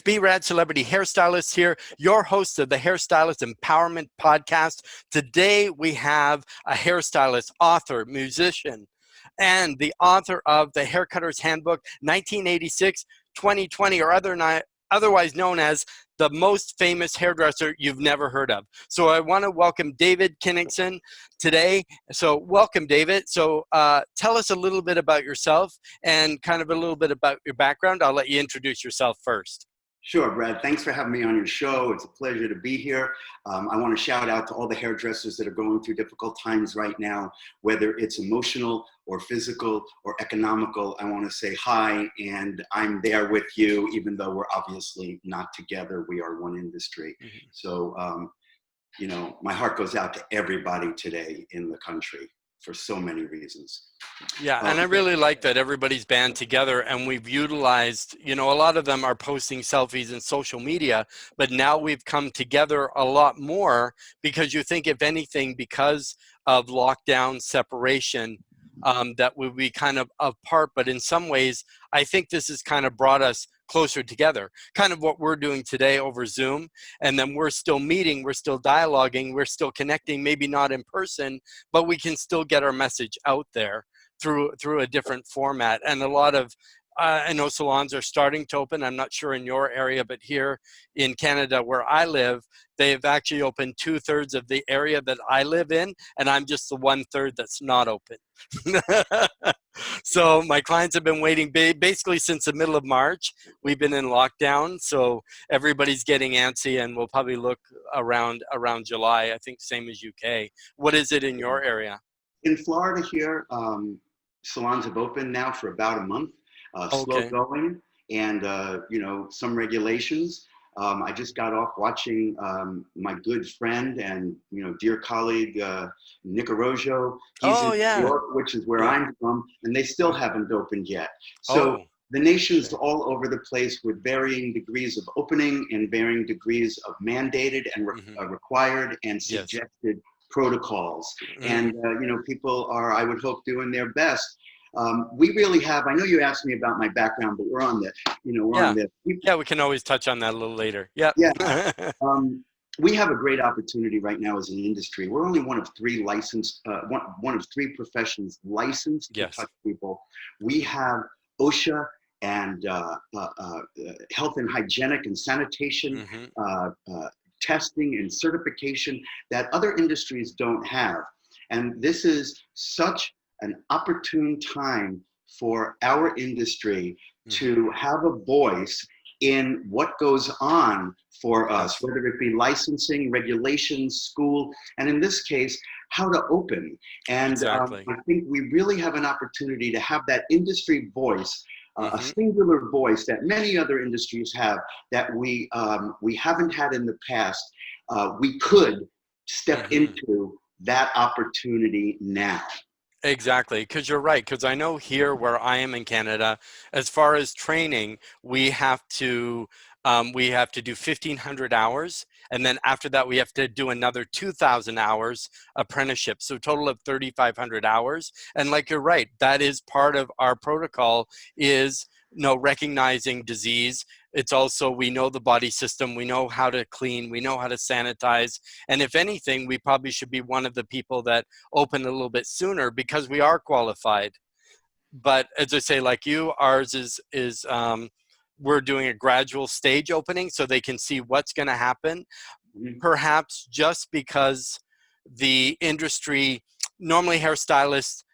B-Rad Celebrity Hairstylist here, your host of the Hairstylist Empowerment Podcast. Today we have a hairstylist, author, musician, and the author of the Haircutters Handbook 1986, 2020, or otherwise known as the most famous hairdresser you've never heard of. So I want to welcome David Kinnison today. So welcome, David. So tell us a little bit about yourself and kind of a little bit about your background. I'll let you introduce yourself first. Sure, Brad. Thanks for having me on your show. It's a pleasure to be here. I want to shout out to all the hairdressers that are going through difficult times right now, whether it's emotional or physical or economical. I want to say hi, and I'm there with you, even though we're obviously not together. We are one industry. So, you know, my heart goes out to everybody today in the country for so many reasons. Yeah, and I really like that everybody's band together, and we've utilized, you know, a lot of them are posting selfies in social media, but now we've come together a lot more because you think, if anything, because of lockdown separation, that we'll be kind of apart. But in some ways, I think this has kind of brought us closer together, kind of what we're doing today over Zoom. And then we're still meeting, we're still dialoguing, we're still connecting, maybe not in person, but we can still get our message out there through a different format. And a lot of I know salons are starting to open. I'm not sure in your area, but here in Canada where I live, they've actually opened 2/3 of the area that I live in, and I'm just the 1/3 that's not open. So my clients have been waiting basically since the middle of March. We've been in lockdown, so everybody's getting antsy, and we'll probably look around July, I think same as UK. What is it in your area? In Florida here, salons have opened now for about a month. Slow going, and you know, some regulations. I just got off watching my good friend and, you know, dear colleague Nick Arrojo. He's in New York, which is where I'm from, and they still haven't opened yet. So the nation's all over the place with varying degrees of opening and varying degrees of mandated and required and suggested protocols. And you know, people are, I would hope, doing their best. We really have, I know you asked me about my background, but we're on the, you know, we're on the. Yeah, we can always touch on that a little later. Yeah. We have a great opportunity right now as an industry. We're only one of three licensed, one of three professions licensed to touch people. We have OSHA and health and hygienic and sanitation testing and certification that other industries don't have. And this is such an opportune time for our industry to have a voice in what goes on for us, whether it be licensing, regulations, school, and in this case, how to open. And I think we really have an opportunity to have that industry voice, a singular voice that many other industries have that we haven't had in the past. We could step into that opportunity now. Exactly, because you're right, because I know here where I am in Canada, as far as training, we have to do 1,500 hours, and then after that we have to do another 2,000 hours apprenticeship, so a total of 3,500 hours. And like you're right, that is part of our protocol, is, you know, recognizing disease. It's also, we know the body system, we know how to clean, we know how to sanitize. And if anything, we probably should be one of the people that open a little bit sooner because we are qualified. But as I say, like you, ours is we're doing a gradual stage opening so they can see what's going to happen. Perhaps just because the industry, normally hairstylists,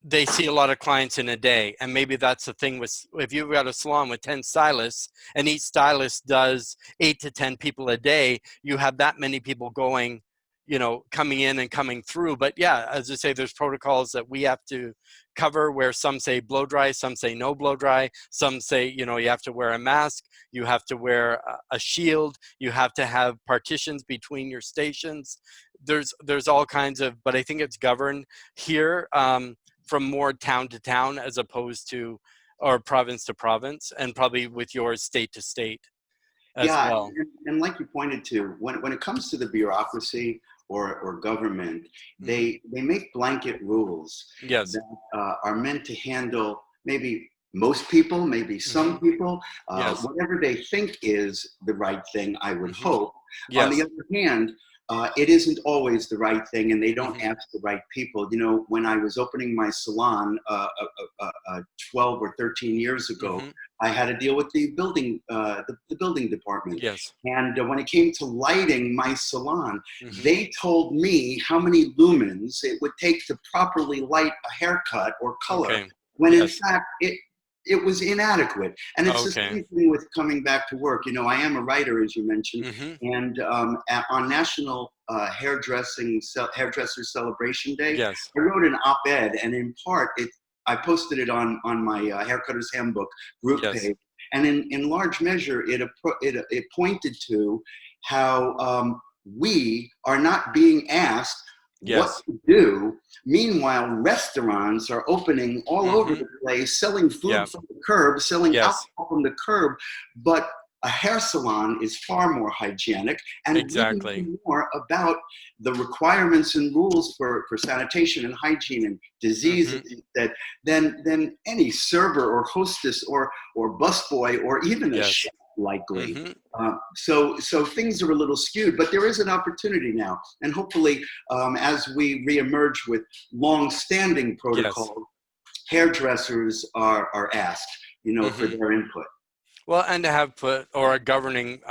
they see a lot of clients in a day, and maybe that's the thing with, if you've got a salon with 10 stylists and each stylist does 8 to 10 people a day, you have that many people going, you know, coming in and coming through. But yeah, as I say, there's protocols that we have to cover, where some say blow dry, some say no blow dry, some say, you know, you have to wear a mask, you have to wear a shield, you have to have partitions between your stations. There's all kinds of, but I think it's governed here from more town to town as opposed to, or province to province, and probably with yours state to state as well. And like you pointed to, when it comes to the bureaucracy or government, they make blanket rules that are meant to handle maybe most people, maybe some people, Yes. whatever they think is the right thing, I would hope. On the Yes. other hand, it isn't always the right thing, and they don't ask the right people. You know, when I was opening my salon 12 or 13 years ago, I had to deal with the building department. Yes. And when it came to lighting my salon, they told me how many lumens it would take to properly light a haircut or color, Okay. when in Yes. fact it was inadequate. And it's the Okay. same thing with coming back to work. You know, I am a writer, as you mentioned, and on National Hairdresser Celebration Day, Yes. I wrote an op-ed, and in part, I posted it on my Haircutters Handbook group Yes. page, and in large measure, it pointed to how we are not being asked what Yes. to do. Meanwhile, restaurants are opening all over the place, selling Yeah. food from the curb, selling Yes. alcohol from the curb. But a hair salon is far more hygienic, and we Exactly. know more about the requirements and rules for sanitation and hygiene and disease than any server or hostess or busboy or even a Yes. chef, likely. So things are a little skewed, but there is an opportunity now, and hopefully, as we reemerge with long-standing protocols, hairdressers are asked, you know, for their input. Well, and to have put or a governing,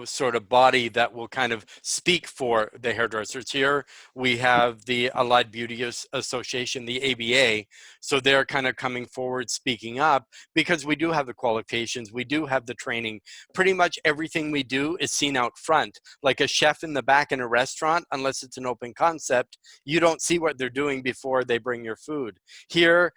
sort of body that will kind of speak for the hairdressers. Here we have the Allied Beauty Association, the ABA. So they're kind of coming forward, speaking up, because we do have the qualifications, we do have the training. Pretty much everything we do is seen out front. Like a chef in the back in a restaurant, unless it's an open concept, you don't see what they're doing before they bring your food. Here,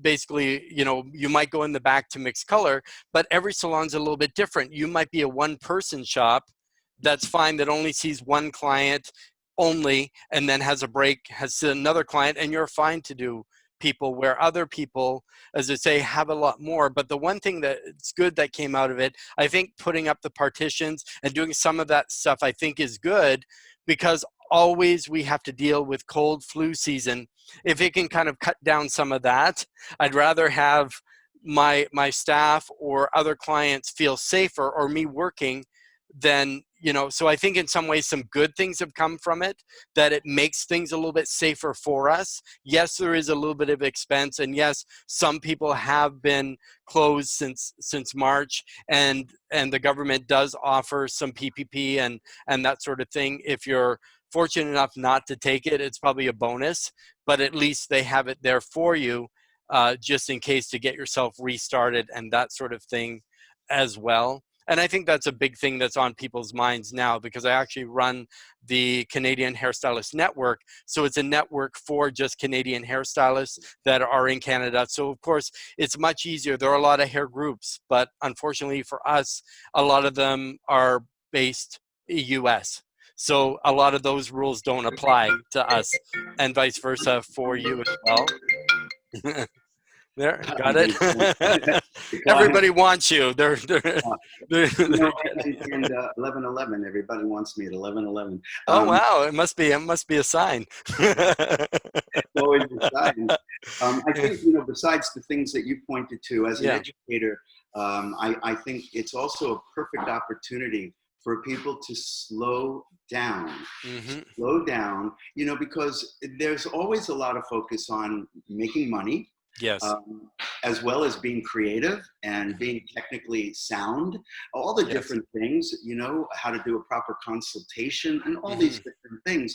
basically, you might go in the back to mix color, but every salon's a little bit different. You might be a one-person shop that's fine, that only sees one client only, and then has a break, has another client, and you're fine to do people, where other people, as I say, have a lot more. But the one thing that it's good that came out of it, I think putting up the partitions and doing some of that stuff, I think is good, because always we have to deal with cold flu season. If it can kind of cut down some of that, I'd rather have my staff or other clients feel safer, or me working, than, so I think in some ways some good things have come from it, that it makes things a little bit safer for us. Yes, there is a little bit of expense, and yes, some people have been closed since March, and the government does offer some PPP and that sort of thing. If you're fortunate enough not to take it, it's probably a bonus, but at least they have it there for you, just in case, to get yourself restarted and that sort of thing as well. And I think that's a big thing that's on people's minds now, because I actually run the Canadian Hairstylist Network. So it's a network for just Canadian hairstylists that are in Canada. So of course, it's much easier. There are a lot of hair groups, but unfortunately for us, a lot of them are based US. So a lot of those rules don't apply to us, and vice versa for you as well. There, got it. Everybody wants you. They're You know, and 11:11. Everybody wants me at 11:11. Oh wow! It must be a sign. Always a sign. I think, besides the things that you pointed to as an educator, I think it's also a perfect opportunity for people to slow down. Slow down, because there's always a lot of focus on making money. Yes. As well as being creative and being technically sound, all the different things, how to do a proper consultation and all these different things.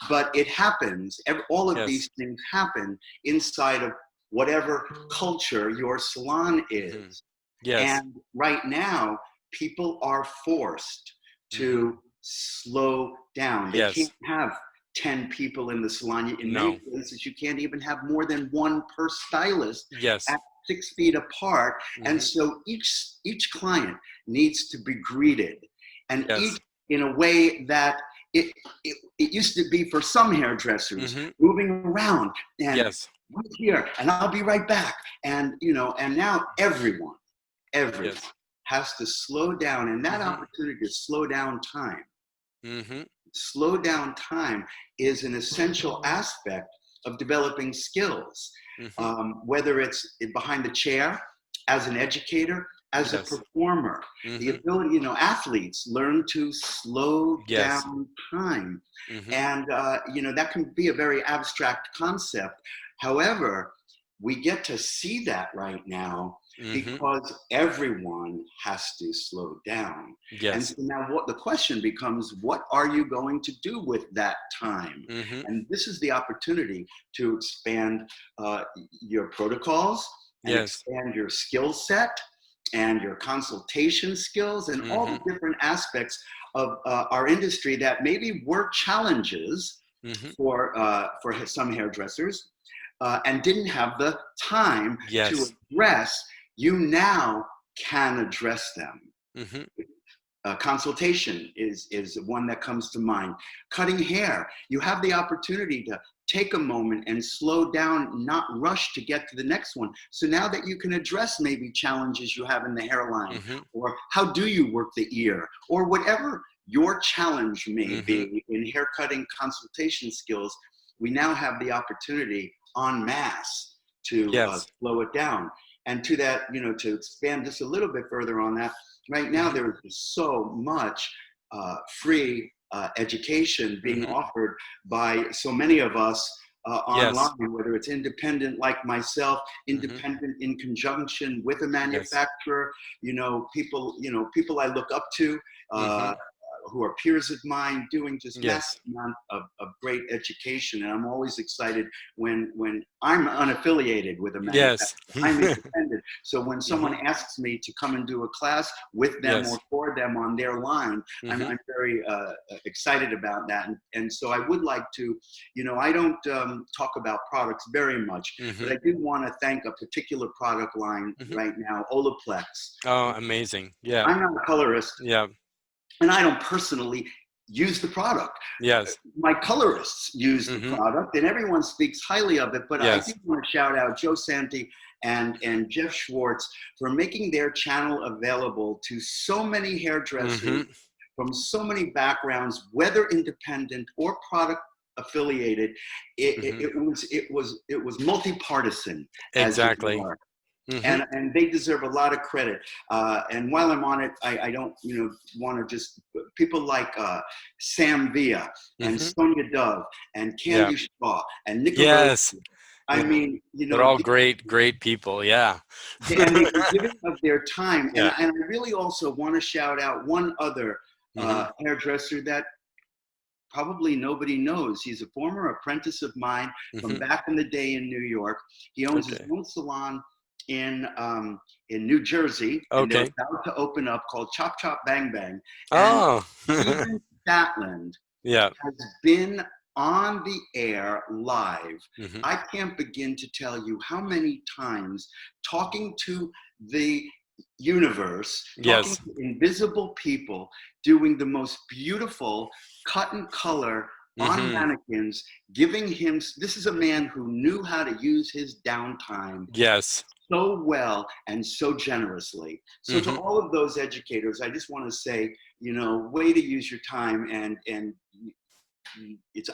But it happens, all of these things happen inside of whatever culture your salon is. And right now, people are forced to slow down. They can't have 10 people in the salon. In many places, you can't even have more than one per stylist at 6 feet apart. And so each client needs to be greeted, and each in a way that it used to be for some hairdressers, moving around and right here, and I'll be right back. And, and now everyone has to slow down, and that opportunity to slow down time. Slow down time is an essential aspect of developing skills, Mm-hmm. whether it's behind the chair, as an educator, as a Yes. performer. The Mm-hmm. ability, athletes learn to slow Yes. down time. Mm-hmm. And, that can be a very abstract concept. However, we get to see that right now Mm-hmm. because everyone has to slow down. And Yes. so now the question becomes, what are you going to do with that time? Mm-hmm. And this is the opportunity to expand your protocols and Yes. expand your skill set and your consultation skills and all Mm-hmm. the different aspects of our industry that maybe were challenges Mm-hmm. for some hairdressers and didn't have the time to Yes. address. You now can address them. Mm-hmm. Consultation is one that comes to mind. Cutting hair, you have the opportunity to take a moment and slow down, not rush to get to the next one. So now that you can address maybe challenges you have in the hairline, Mm-hmm. or how do you work the ear, or whatever your challenge may Mm-hmm. be in haircutting consultation skills, we now have the opportunity en masse to Yes. slow it down. And to that, to expand just a little bit further on that, right now Mm-hmm. there is so much free education being Mm-hmm. offered by so many of us Yes. online, whether it's independent like myself, Mm-hmm. independent in conjunction with a Yes. manufacturer, people I look up to, Mm-hmm. who are peers of mine, doing just massive Yes. amount of great education. And I'm always excited when I'm unaffiliated with a manufacturer. Yes. I'm independent. So when Mm-hmm. someone asks me to come and do a class with them or Yes. for them on their line, Mm-hmm. I'm very excited about that. And so I would like to, I don't talk about products very much, but Mm-hmm. I do want to thank a particular product line Mm-hmm. right now, Olaplex. Oh, amazing. Yeah. I'm not a colorist, Yeah. and I don't personally use the product. Yes. My colorists use the Mm-hmm. product, and everyone speaks highly of it. But I do Yes. want to shout out Joe Santi and Jeff Schwartz for making their channel available to so many hairdressers Mm-hmm. from so many backgrounds, whether independent or product affiliated. Mm-hmm. It was multi-partisan, as it Exactly. were. Mm-hmm. And they deserve a lot of credit. And while I'm on it, I don't want to just people like Sam Villa and Mm-hmm. Sonia Dove and Yeah. Candy Shaw and Nika Rose. Yes. I Yeah. mean, They're all great, great people. Yeah. and they've been giving of their time. And Yeah. I really also want to shout out one other Mm-hmm. hairdresser that probably nobody knows. He's a former apprentice of mine from Mm-hmm. back in the day in New York. He owns his Okay. own salon in New Jersey, and they're Okay. about to open up, called Chop Chop Bang Bang. And Oh. Stephen Statland Yeah. has been on the air live. Mm-hmm. I can't begin to tell you how many times talking to the universe, talking Yes. to invisible people, doing the most beautiful cut and color on Mm-hmm. mannequins, giving him, this is a man who knew how to use his downtime Yes. so well and so generously. So to Mm-hmm. all of those educators, I just want to say, way to use your time, and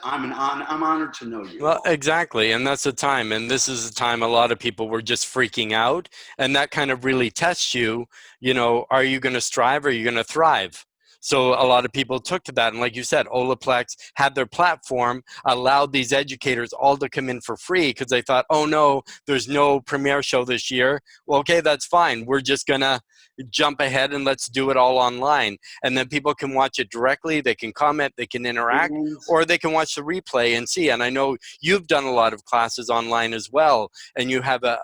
I'm honored to know you Well, all. exactly. And that's the time. And this is the time a lot of people were just freaking out. And that kind of really tests you, are you going to strive or are you going to thrive? So a lot of people took to that. And like you said, Olaplex had their platform, allowed these educators all to come in for free because they thought, oh no, there's no premiere show this year. Well, okay, that's fine. We're just going to jump ahead and let's do it all online. And then people can watch it directly. They can comment, they can interact, or they can watch the replay and see. And I know you've done a lot of classes online as well, and you have a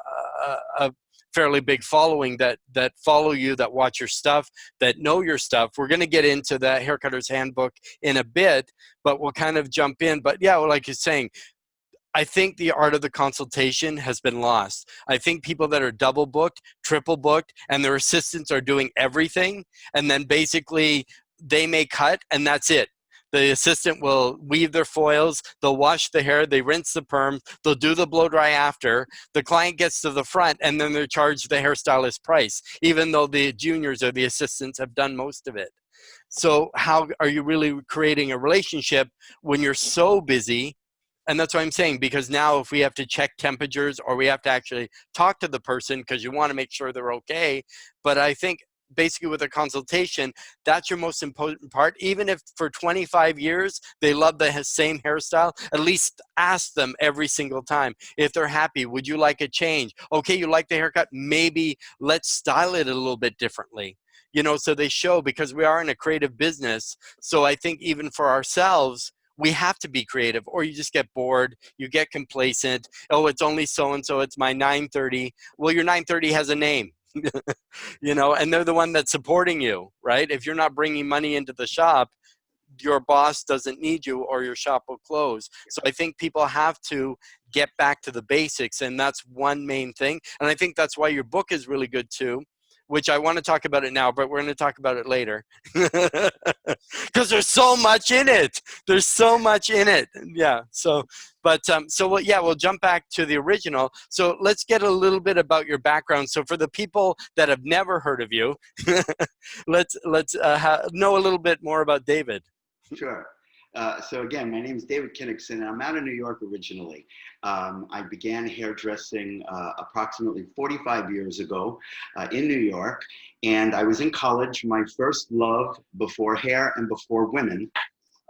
fairly big following that follow you, that watch your stuff, that know your stuff. We're going to get into the Haircutters Handbook in a bit, but we'll kind of jump in. But yeah, well, like you're saying, I think the art of the consultation has been lost. I think people that are double booked, triple booked, and their assistants are doing everything, and then basically they may cut and that's it. The assistant will weave their foils, they'll wash the hair, they rinse the perm, they'll do the blow dry after. The client gets to the front and then they're charged the hairstylist price, even though the juniors or the assistants have done most of it. So how are you really creating a relationship when you're so busy And that's what I'm saying, because now if we have to check temperatures or we have to actually talk to the person because you want to make sure they're okay. But I think basically with a consultation, that's your most important part. Even if for 25 years they love the same hairstyle, at least ask them every single time if they're happy. Would you like a change? Okay, you like the haircut, maybe let's style it a little bit differently. You know, so they show, because we are in a creative business. So I think even for ourselves, we have to be creative, or you just get bored, you get complacent. Oh, it's only so-and-so, it's my 9:30. Well, your 9:30 has a name. You know, and they're the one that's supporting you, right? If you're not bringing money into the shop, your boss doesn't need you, or your shop will close. So I think people have to get back to the basics, and that's one main thing. And I think that's why your book is really good too, which I want to talk about it now, but we're going to talk about it later. Because there's so much in it. There's so much in it. Yeah. So, but, we'll jump back to the original. So let's get a little bit about your background. So for the people that have never heard of you, let's know a little bit more about David. Sure. So again, my name is David Kinnison, and I'm out of New York originally. I began hairdressing approximately 45 years ago in New York, and I was in college. My first love before hair and before women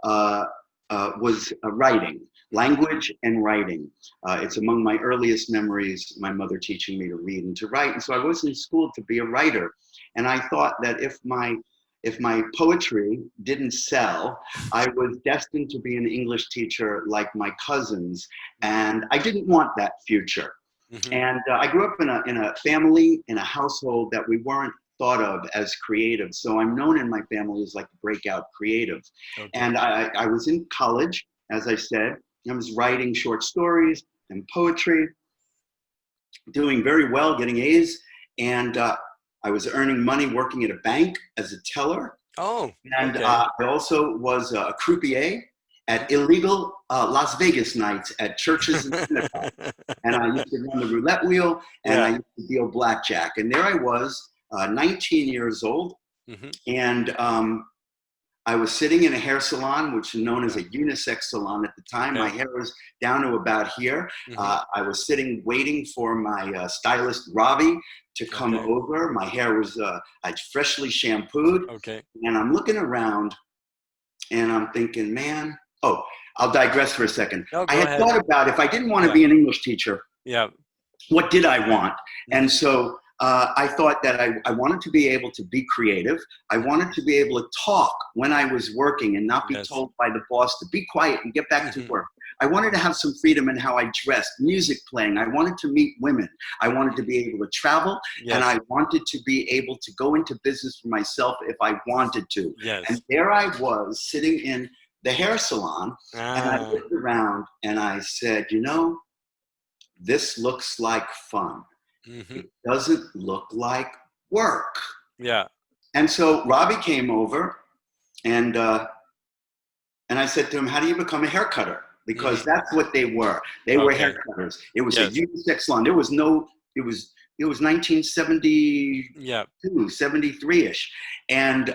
was writing, language and writing. It's among my earliest memories, my mother teaching me to read and to write. And so I was in school to be a writer, and I thought that if my poetry didn't sell, I was destined to be an English teacher like my cousins, and I didn't want that future. Mm-hmm. And I grew up in a family, in a household that we weren't thought of as creative. So I'm known in my family as like the breakout creative. Okay. And I was in college, as I said. I was writing short stories and poetry, doing very well, getting A's, and I was earning money working at a bank as a teller. Oh, and okay. I also was a croupier at illegal Las Vegas nights at churches and synagogues. And I used to run the roulette wheel, and I used to deal blackjack. And there I was, 19 years old, mm-hmm. and I was sitting in a hair salon, which is known as a unisex salon at the time. Okay. My hair was down to about here. Mm-hmm. I was sitting waiting for my stylist, Ravi, to come over. My hair was I'd freshly shampooed. Okay. And I'm looking around, and I'm thinking, man, I'll digress for a second. I had thought about, if I didn't want to be an English teacher, what did I want? Mm-hmm. And so I thought that I wanted to be able to be creative. I wanted to be able to talk when I was working and not be told by the boss to be quiet and get back to work. I wanted to have some freedom in how I dressed, music playing. I wanted to meet women. I wanted to be able to travel, and I wanted to be able to go into business for myself if I wanted to. And there I was sitting in the hair salon, and I looked around and I said, you know, this looks like fun. Mm-hmm. It doesn't look like work. Yeah. And so Robbie came over, and I said to him, how do you become a hair cutter? Because that's what they were. They were hair cutters. It was a unisex salon. There was no, it was 1972, 73-ish. And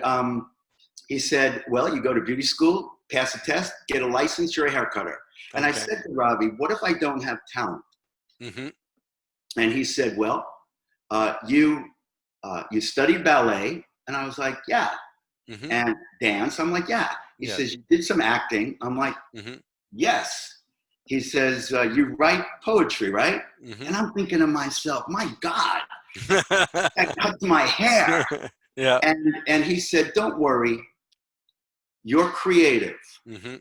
he said, well, you go to beauty school, pass a test, get a license, you're a hair cutter. And I said to Robbie, what if I don't have talent? Mm-hmm. And he said, well, you studied ballet. And I was like, yeah. Mm-hmm. And dance. I'm like, yeah. He says, you did some acting. I'm like, yes. He says, you write poetry, right? Mm-hmm. And I'm thinking to myself, my God, that cuts my hair. And he said, don't worry. You're creative. Mm-hmm.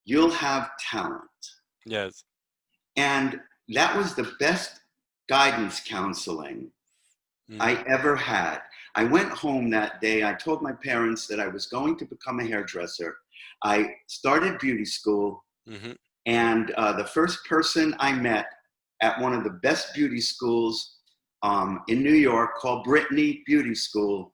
You'll have talent. Yes. And that was the best guidance counseling I ever had. I went home that day. I told my parents that I was going to become a hairdresser. I started beauty school, and the first person I met at one of the best beauty schools in New York, called Brittany Beauty School,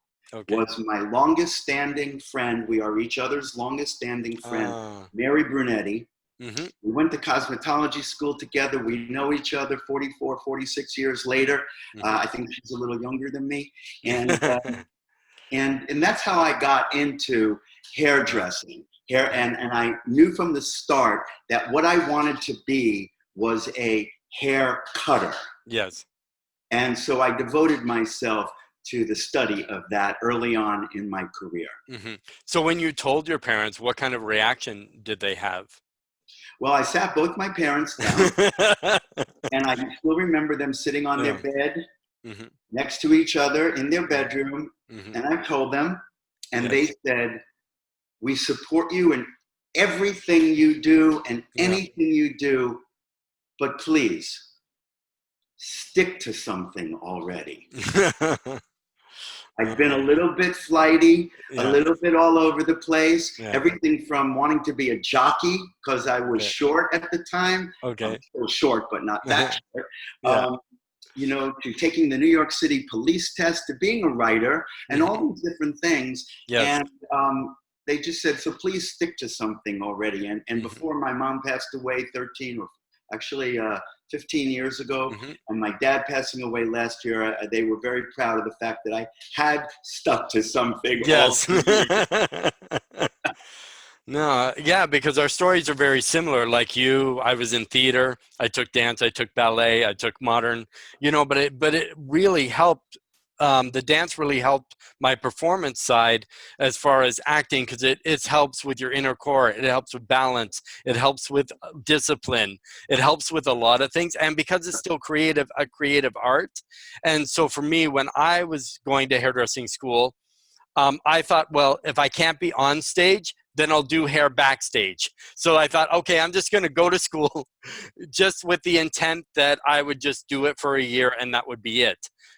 was my longest standing friend. We are each other's longest standing friend, Mary Brunetti. Mm-hmm. We went to cosmetology school together. We know each other 44, 46 years later. Mm-hmm. I think she's a little younger than me. And, and that's how I got into hairdressing. And I knew from the start that what I wanted to be was a hair cutter. Yes. And so I devoted myself to the study of that early on in my career. Mm-hmm. So when you told your parents, what kind of reaction did they have? Well, I sat both my parents down, and I still remember them sitting on their Yeah. bed Mm-hmm. next to each other in their bedroom. Mm-hmm. And I told them, and Yes. they said, we support you in everything you do and Yeah. anything you do, but please stick to something already. I've been a little bit flighty, a Yeah. little bit all over the place. Yeah. Everything from wanting to be a jockey because I was Okay. short at the time. Okay. I'm still short, but not that short. Yeah. You know, to taking the New York City police test, to being a writer, and all these different things. Yes. And they just said, so please stick to something already. And before my mom passed away 13 or actually 15 years ago, and my dad passing away last year, they were very proud of the fact that I had stuck to something. Yes. No, yeah, because our stories are very similar. Like you, I was in theater, I took dance, I took ballet, I took modern, you know, but it really helped. The dance really helped my performance side as far as acting, because it helps with your inner core, it helps with balance, it helps with discipline, it helps with a lot of things, and because it's still a creative art. And so for me, when I was going to hairdressing school, I thought, well, if I can't be on stage, then I'll do hair backstage. So I thought, okay, I'm just going to go to school just with the intent that I would just do it for a year and that would be it,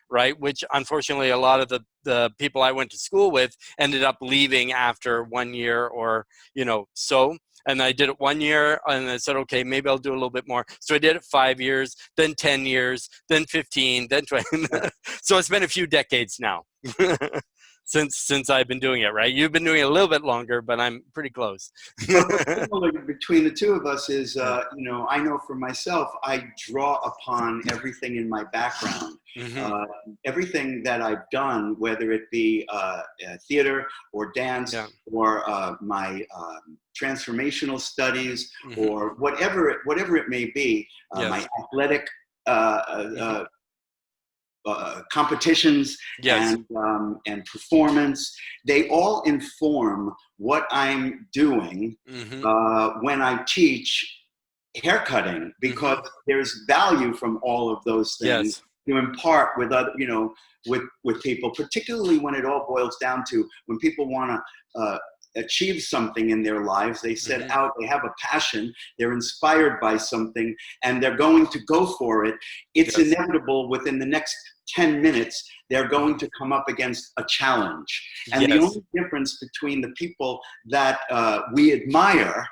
right? Which unfortunately, a lot of the people I went to school with ended up leaving after 1 year or, you know, so. And I did it 1 year and I said, okay, maybe I'll do a little bit more. So I did it 5 years, then 10 years, then 15, then 20. So it's been a few decades now. since I've been doing it, right? You've been doing it a little bit longer, but I'm pretty close. But between the two of us is, you know, I know for myself, I draw upon everything in my background. Everything that I've done, whether it be theater or dance or my transformational studies or whatever it may be, my athletic competitions and performance, they all inform what I'm doing when I teach haircutting, because there's value from all of those things to impart with other, you know, with people, particularly when it all boils down to when people want to achieve something in their lives. They set out, they have a passion, they're inspired by something, and they're going to go for it. It's inevitable within the next 10 minutes, they're going to come up against a challenge. And the only difference between the people that we admire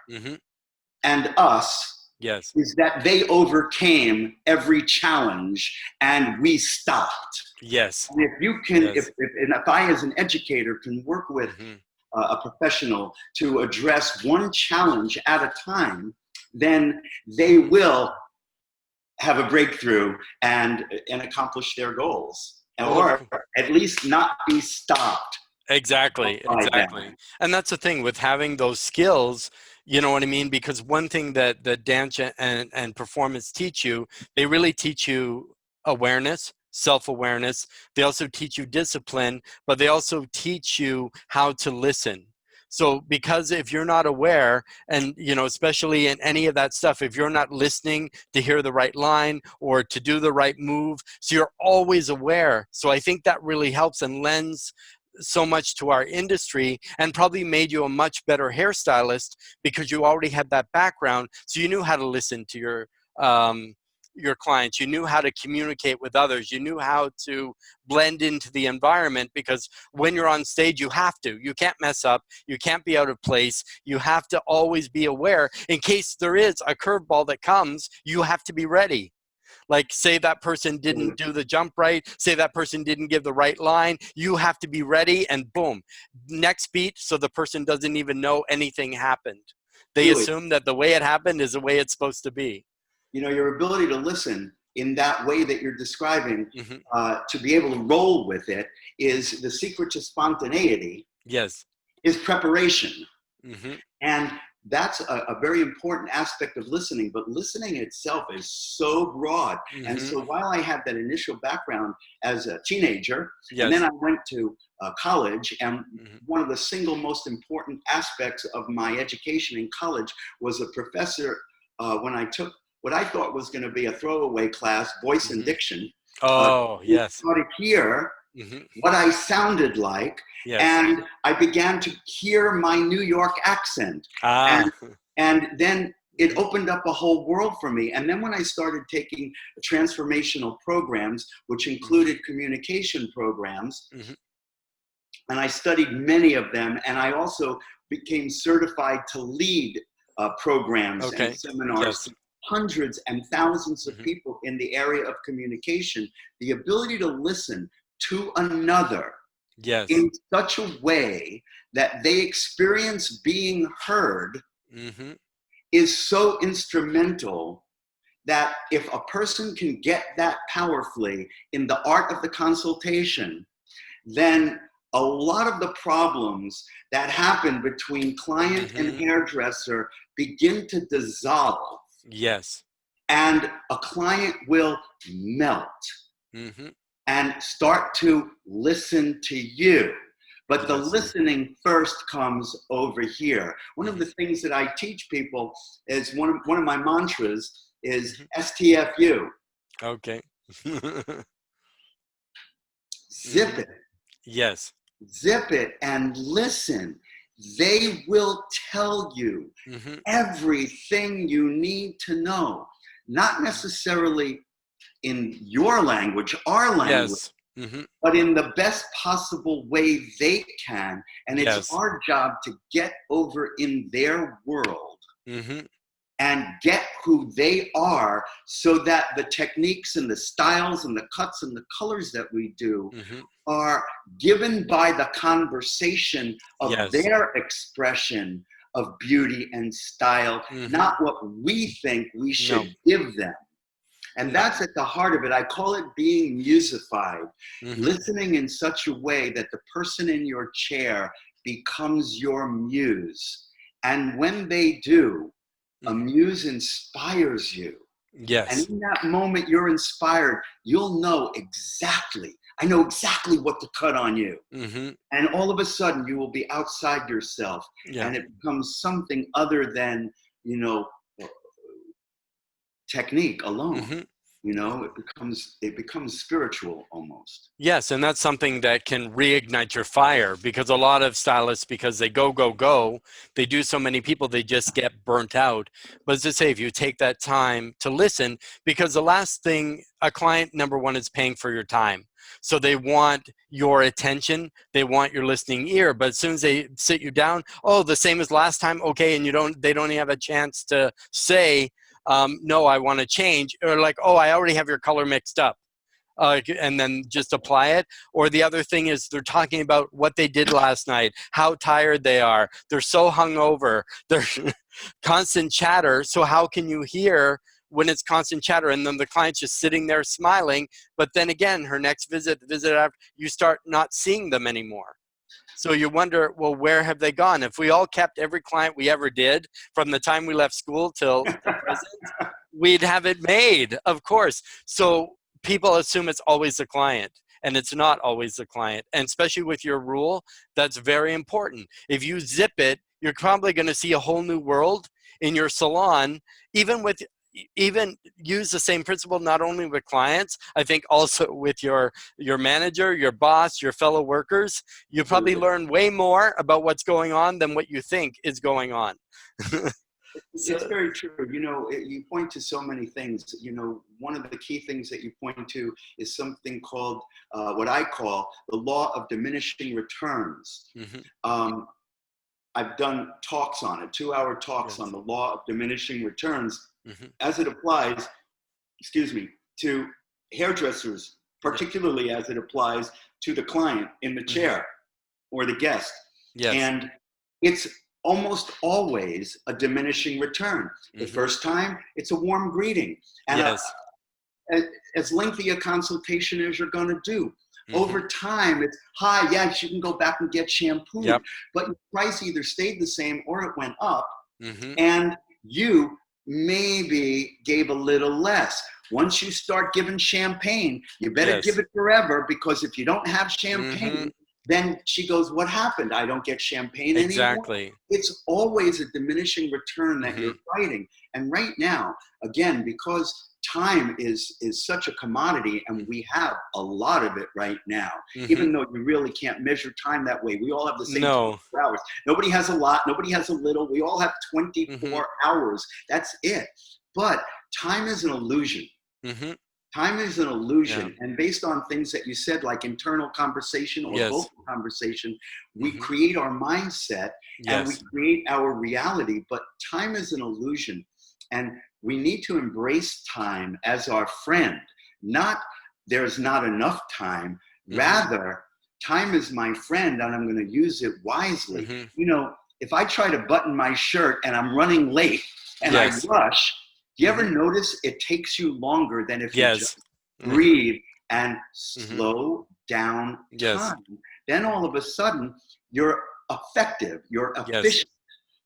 and us is that they overcame every challenge and we stopped. And if you can, if I as an educator can work with a professional to address one challenge at a time, then they will have a breakthrough and accomplish their goals, or at least not be stopped. Exactly. And that's the thing with having those skills, you know what I mean? Because one thing that dance and performance teach you, they really teach you awareness, self-awareness. They also teach you discipline, but they also teach you how to listen. So because if you're not aware, and you know, especially in any of that stuff, if you're not listening to hear the right line or to do the right move, so you're always aware. So I think that really helps and lends so much to our industry, and probably made you a much better hairstylist because you already had that background. So you knew how to listen to your clients, you knew how to communicate with others, you knew how to blend into the environment, because when you're on stage, you can't mess up, you can't be out of place, you have to always be aware in case there is a curveball that comes. You have to be ready. Like, say that person didn't do the jump right, say that person didn't give the right line, you have to be ready, and boom, next beat, so the person doesn't even know anything happened. They assume that the way it happened is the way it's supposed to be. You know, your ability to listen in that way that you're describing, to be able to roll with it, is the secret to spontaneity. Is preparation. Mm-hmm. And that's a very important aspect of listening, but listening itself is so broad. And Mm-hmm. so while I had that initial background as a teenager, and then Yes. I went to college, and Mm-hmm. one of the single most important aspects of my education in college was a professor when I took what I thought was going to be a throwaway class, voice and Mm-hmm. diction. Oh, We yes. started here Mm-hmm. what I sounded like, Yes. and I began to hear my New York accent. Ah. And then it Mm-hmm. opened up a whole world for me. And then when I started taking transformational programs, which included communication programs, Mm-hmm. and I studied many of them, and I also became certified to lead programs and Okay. seminars Yes. to hundreds and thousands of Mm-hmm. people in the area of communication. The ability to listen to another Yes. in such a way that they experience being heard Mm-hmm. is so instrumental, that if a person can get that powerfully in the art of the consultation, then a lot of the problems that happen between client and Mm-hmm. hairdresser begin to dissolve, Yes. and a client will melt Mm-hmm. and start to listen to you. But the Yes. listening first comes over here. One of Mm-hmm. the things that I teach people is one of my mantras is Mm-hmm. STFU. Okay. Zip Mm-hmm. it, Yes. zip it, and listen. They will tell you Mm-hmm. everything you need to know, not necessarily in your language, our language, Yes. Mm-hmm. but in the best possible way they can. And it's Yes. our job to get over in their world Mm-hmm. and get who they are, so that the techniques and the styles and the cuts and the colors that we do Mm-hmm. are given by the conversation of Yes. their expression of beauty and style, Mm-hmm. not what we think we No. should give them. And No. that's at the heart of it. I call it being musified, Mm-hmm. listening in such a way that the person in your chair becomes your muse. And when they do, a Mm-hmm. muse inspires you. And Yes. in that moment you're inspired, you'll know exactly, I know exactly what to cut on you. Mm-hmm. And all of a sudden you will be outside yourself, Yeah. and it becomes something other than, technique alone. Mm-hmm. It becomes spiritual almost. Yes, and that's something that can reignite your fire, because a lot of stylists, because they go, they do so many people, they just get burnt out. But as I say, if you take that time to listen, because the last thing a client, number one, is paying for your time. So they want your attention, they want your listening ear, but as soon as they sit you down, oh, the same as last time, okay, and they don't even have a chance to say, no, I want to change, or like, oh, I already have your color mixed up. And then just apply it. Or the other thing is they're talking about what they did last night, how tired they are. They're so hungover. They're constant chatter. So how can you hear when it's constant chatter? And then the client's just sitting there smiling. But then again, her next visit after, you start not seeing them anymore. So you wonder, well, where have they gone? If we all kept every client we ever did from the time we left school till present, we'd have it made, of course. So people assume it's always the client, and it's not always the client. And especially with your rule, that's very important. If you zip it, you're probably going to see a whole new world in your salon, even use the same principle, not only with clients, I think also with your manager, your boss, your fellow workers. You probably Absolutely. learn way more about what's going on than what you think is going on. It's So, very true. You point to so many things. One of the key things that you point to is something called, what I call the law of diminishing returns. mm-hmm. I've done talks on it, 2-hour talks on Yes. the law of diminishing returns Mm-hmm. as it applies, to hairdressers, Yes. particularly as it applies to the client in the Mm-hmm. chair or the guest. Yes. And it's almost always a diminishing return. The Mm-hmm. first time, it's a warm greeting and Yes. as lengthy a consultation as you're going to do. Over time, it's, hi, yes, you can go back and get shampooed, Yep. but your price either stayed the same or it went up, Mm-hmm. and you maybe gave a little less. Once you start giving champagne, you better Yes. give it forever, because if you don't have champagne, Mm-hmm. then she goes, what happened? I don't get champagne anymore. Exactly. It's always a diminishing return that Mm-hmm. you're fighting. And right now, again, because time is such a commodity, and we have a lot of it right now, Mm-hmm. even though you really can't measure time that way. We all have the same No. 24 hours. Nobody has a lot. Nobody has a little. We all have 24 Mm-hmm. hours. That's it. But time is an illusion. Mm-hmm. Time is an illusion. Yeah. And based on things that you said, like internal conversation or Yes. vocal conversation, we Mm-hmm. create our mindset and we Yes. create our reality. But time is an illusion. And we need to embrace time as our friend. Not there's not enough time. Mm-hmm. Rather, time is my friend, and I'm going to use it wisely. Mm-hmm. You know, if I try to button my shirt and I'm running late and Yes. I rush, do you ever Mm-hmm. notice it takes you longer than if you Yes. just Mm-hmm. breathe and slow down Yes. time? Then all of a sudden, you're effective, you're Yes. efficient.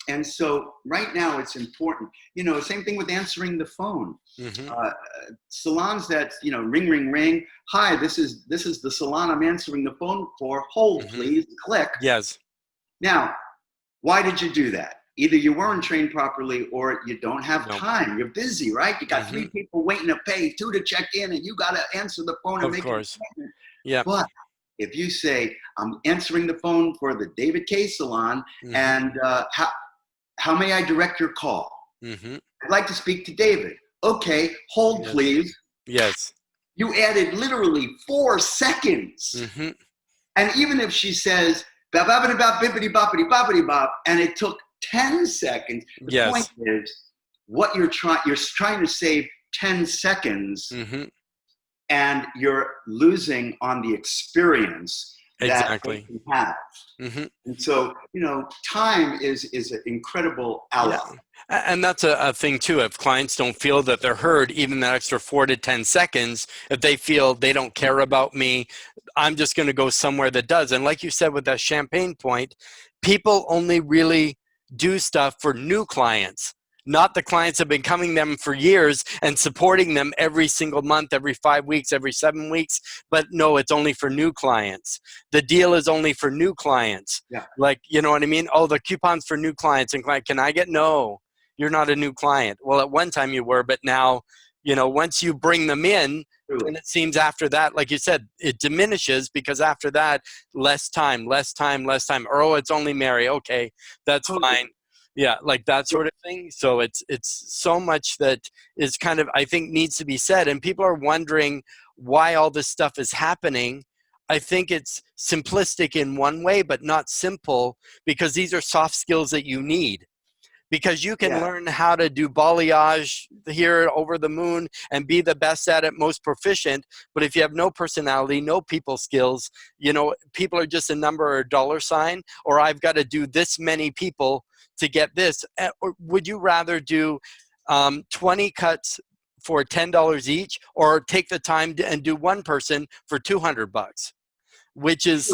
And so right now it's important, you know, same thing with answering the phone. Mm-hmm. Salons that, you know, ring, ring, ring. Hi, this is the salon I'm answering the phone for. Hold, Mm-hmm. please, click. Yes. Now, why did you do that? Either you weren't trained properly or you don't have Nope. time. You're busy, right? You got Mm-hmm. 3 people waiting to pay, 2 to check in, and you got to answer the phone and Of make course. an appointment. Yeah. But if you say, I'm answering the phone for the David K salon, Mm-hmm. and how may I direct your call? Mm-hmm. I'd like to speak to David. Okay, hold, Yes. please. Yes. You added literally 4 seconds. Mm-hmm. And even if she says, bop, boppity, bop, bippity, boppity, boppity, bop, and it took 10 seconds, the Yes. point is, what you're trying to save 10 seconds, Mm-hmm. and you're losing on the experience that Exactly. you have. Mm-hmm. And so, you know, time is an incredible ally. Yeah. And that's a thing too. If clients don't feel that they're heard, even that extra 4 to 10 seconds, if they feel they don't care about me, I'm just going to go somewhere that does. And like you said with that champagne point, people only really do stuff for new clients, not the clients have been coming them for years and supporting them every single month, every 5 weeks, every 7 weeks. But no, it's only for new clients. The deal is only for new clients. Yeah. Like, you know what I mean? Oh, the coupon's for new clients. And client, can I get? No, you're not a new client. Well, at one time you were, but now, you know, once you bring them in, Truly. and it seems after that, like you said, it diminishes, because after that, less time, less time, less time. Or, oh, it's only Mary. Okay, that's fine. Yeah, like that sort of thing. So it's so much that is kind of, I think, needs to be said. And people are wondering why all this stuff is happening. I think it's simplistic in one way, but not simple, because these are soft skills that you need. Because you can learn how to do balayage here over the moon and be the best at it, most proficient. But if you have no personality, no people skills, you know, people are just a number or a dollar sign, or I've got to do this many people to get this. Or would you rather do 20 cuts for $10 each, or take the time and do one person for $200, which is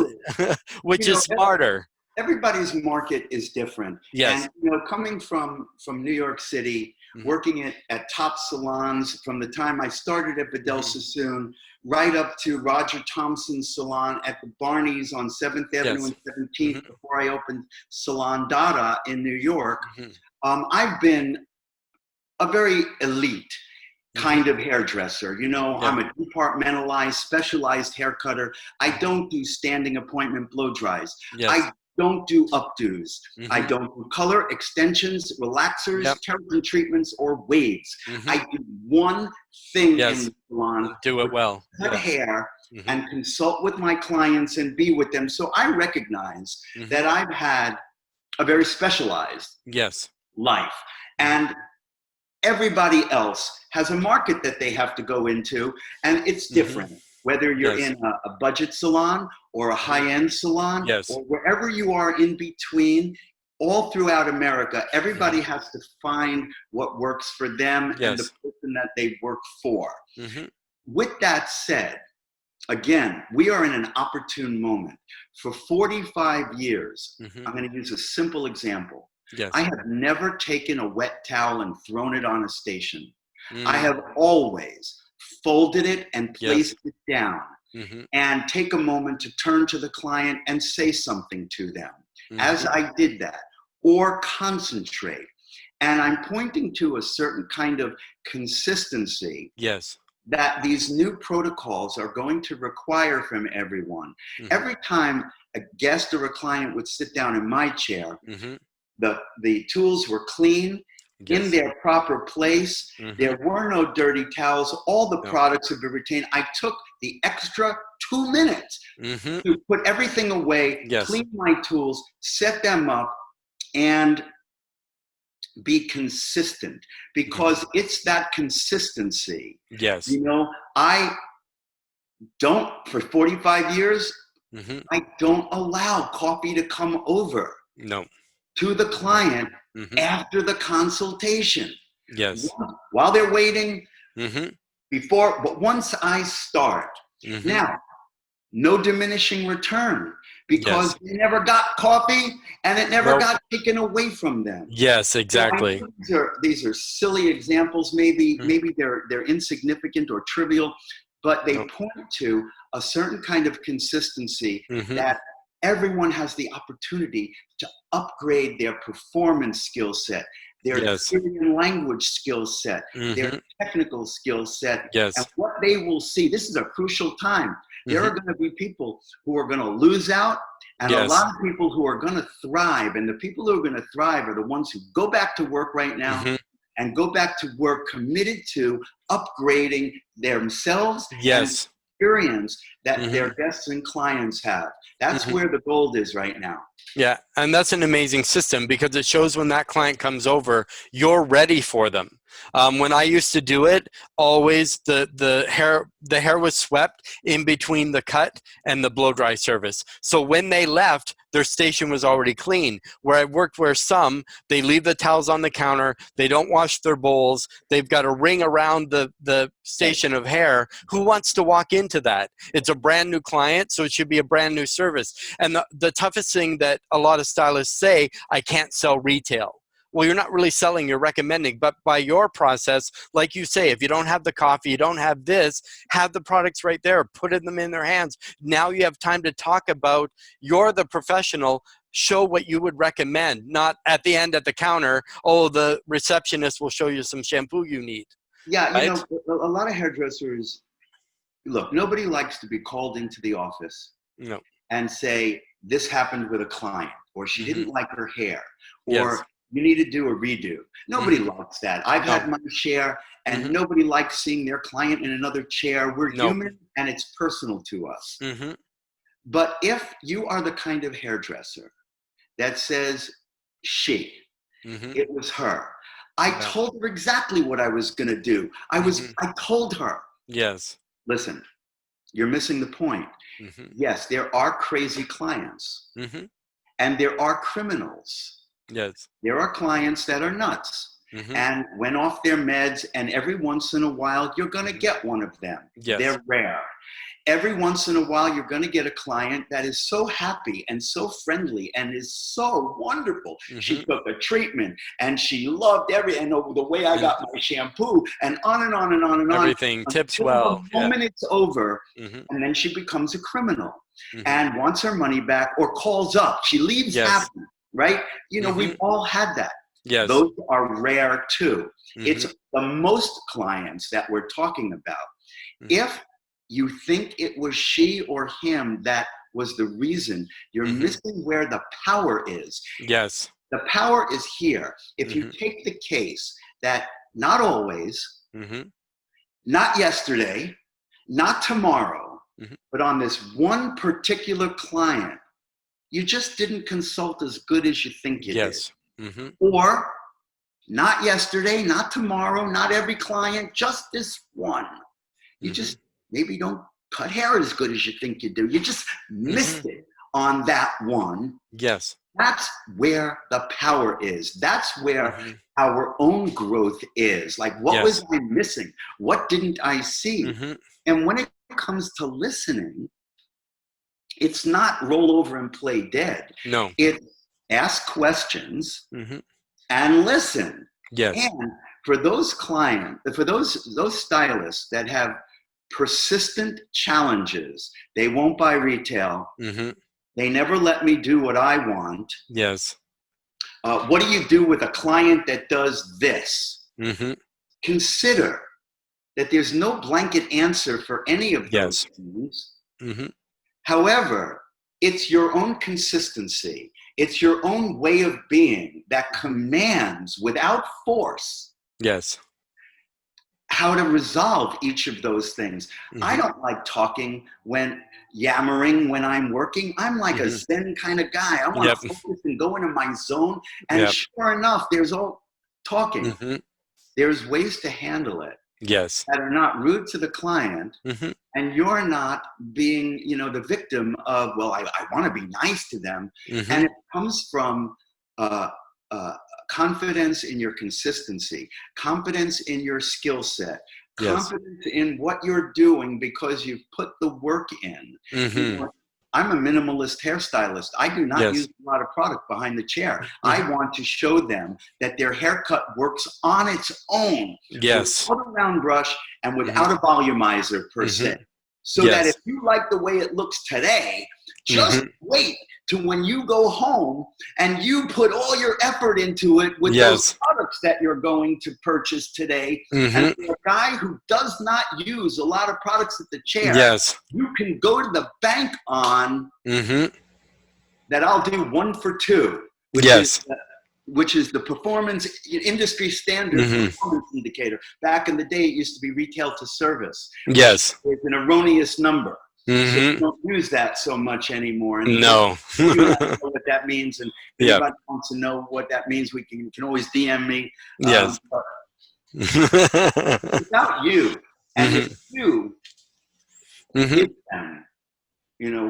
which is smarter? Everybody's market is different. Yes. And, you know, coming from New York City, working at top salons from the time I started at Vidal Sassoon, right up to Roger Thompson's salon at the Barney's on 7th Avenue and 17th, before I opened Salon Dada in New York, I've been a very elite kind of hairdresser. You know, I'm a departmentalized, specialized hair cutter. I don't do standing appointment blow dries. I don't do updos. I don't do color, extensions, relaxers, keratin treatments, or waves. I do one thing in the salon. Do it well. Cut hair and consult with my clients and be with them. So I recognize that I've had a very specialized life. And everybody else has a market that they have to go into, and it's different. Whether you're in a budget salon or a high-end salon, or wherever you are in between, all throughout America, everybody has to find what works for them and the person that they work for. With that said, again, we are in an opportune moment. For 45 years, I'm going to use a simple example. Yes. I have never taken a wet towel and thrown it on a station. I have always folded it and placed it down and take a moment to turn to the client and say something to them as I did that, or concentrate. And I'm pointing to a certain kind of consistency that these new protocols are going to require from everyone. Every time a guest or a client would sit down in my chair, the tools were clean, in their proper place. There were no dirty towels. All the products have been retained. I took the extra 2 minutes to put everything away, clean my tools, set them up, and be consistent, because it's that consistency. You know, I don't, for 45 years, I don't allow coffee to come over to the client after the consultation. While they're waiting, before, but once I start. Now, no diminishing return, because they never got coffee and it never got taken away from them. Exactly. So these are silly examples. Maybe they're insignificant or trivial, but they point to a certain kind of consistency that everyone has the opportunity to upgrade their performance skill set, their Syrian language skill set, their technical skill set, and what they will see. This is a crucial time. There are going to be people who are going to lose out, and a lot of people who are going to thrive. And the people who are going to thrive are the ones who go back to work right now and go back to work committed to upgrading themselves and experience that their guests and clients have. That's where the gold is right now. Yeah, and that's an amazing system, because it shows when that client comes over, you're ready for them. When I used to do it, always the hair was swept in between the cut and the blow dry service. So when they left, their station was already clean. Where I worked, where some, they leave the towels on the counter, they don't wash their bowls, they've got a ring around the station of hair. Who wants to walk into that? It's a brand new client, so it should be a brand new service. And the toughest thing that a lot of stylists say, I can't sell retail. Well, you're not really selling, you're recommending. But by your process, like you say, if you don't have the coffee, you don't have this, have the products right there, put them in their hands. Now you have time to talk about, you're the professional, show what you would recommend, not at the end at the counter, oh, the receptionist will show you some shampoo you need. Yeah, you know, a lot of hairdressers, look, nobody likes to be called into the office and say, this happened with a client, or she didn't like her hair, or you need to do a redo. Nobody likes that. I've had my share, and nobody likes seeing their client in another chair. We're human, and it's personal to us. But if you are the kind of hairdresser that says, it was her. I told her exactly what I was going to do. I told her. Listen, you're missing the point. Yes, there are crazy clients, and there are criminals. There are clients that are nuts and went off their meds, and every once in a while you're going to get one of them. They're rare. Every once in a while you're going to get a client that is so happy and so friendly and is so wonderful. She took a treatment and she loved and the way I got my shampoo, and on and on and on and on. Everything tips well. The moment it's over, and then she becomes a criminal and wants her money back, or calls up. She leaves happy. Right? You know, we've all had that. Those are rare too. It's the most clients that we're talking about. If you think it was she or him that was the reason, you're missing where the power is. The power is here. If you take the case that not always, not yesterday, not tomorrow, but on this one particular client, you just didn't consult as good as you think you did. Or not yesterday, not tomorrow, not every client, just this one. You just maybe don't cut hair as good as you think you do. You just missed it on that one. That's where the power is. That's where our own growth is. Like, what was I missing? What didn't I see? And when it it comes to listening, it's not roll over and play dead. No. It's ask questions Mm-hmm. and listen. Yes. And for those those stylists that have persistent challenges, they won't buy retail. Mm-hmm. They never let me do what I want. Yes. What do you do with a client that does this? Mm-hmm. Consider that there's no blanket answer for any of those Yes. things. Mm-hmm. However, it's your own consistency. It's your own way of being that commands, without force, Yes. how to resolve each of those things. Mm-hmm. I don't like yammering when I'm working. I'm like a Mm-hmm. Zen kind of guy. I want Yep. to focus and go into my zone. And Yep. sure enough, there's all talking. Mm-hmm. There's ways to handle it Yes. that are not rude to the client. Mm-hmm. And you're not being, the victim of, well, I want to be nice to them. Mm-hmm. And it comes from confidence in your consistency, confidence in your skill set, Yes. confidence in what you're doing because you've put the work in. Mm-hmm. I'm a minimalist hairstylist. I do not Yes. use a lot of product behind the chair. Mm-hmm. I want to show them that their haircut works on its own. Yes. Without a round brush and without a volumizer per se. So Yes. that if you like the way it looks today, just wait to when you go home and you put all your effort into it with those products that you're going to purchase today. And for a guy who does not use a lot of products at the chair, you can go to the bank on that I'll do 1 for 2, which is the performance industry standard performance indicator. Back in the day, it used to be retail to service. Yes. It's an erroneous number. So we don't use that so much anymore. And no. You know what that means. And if anybody wants to know what that means, you can always DM me. Yes. Without you, and if you give them,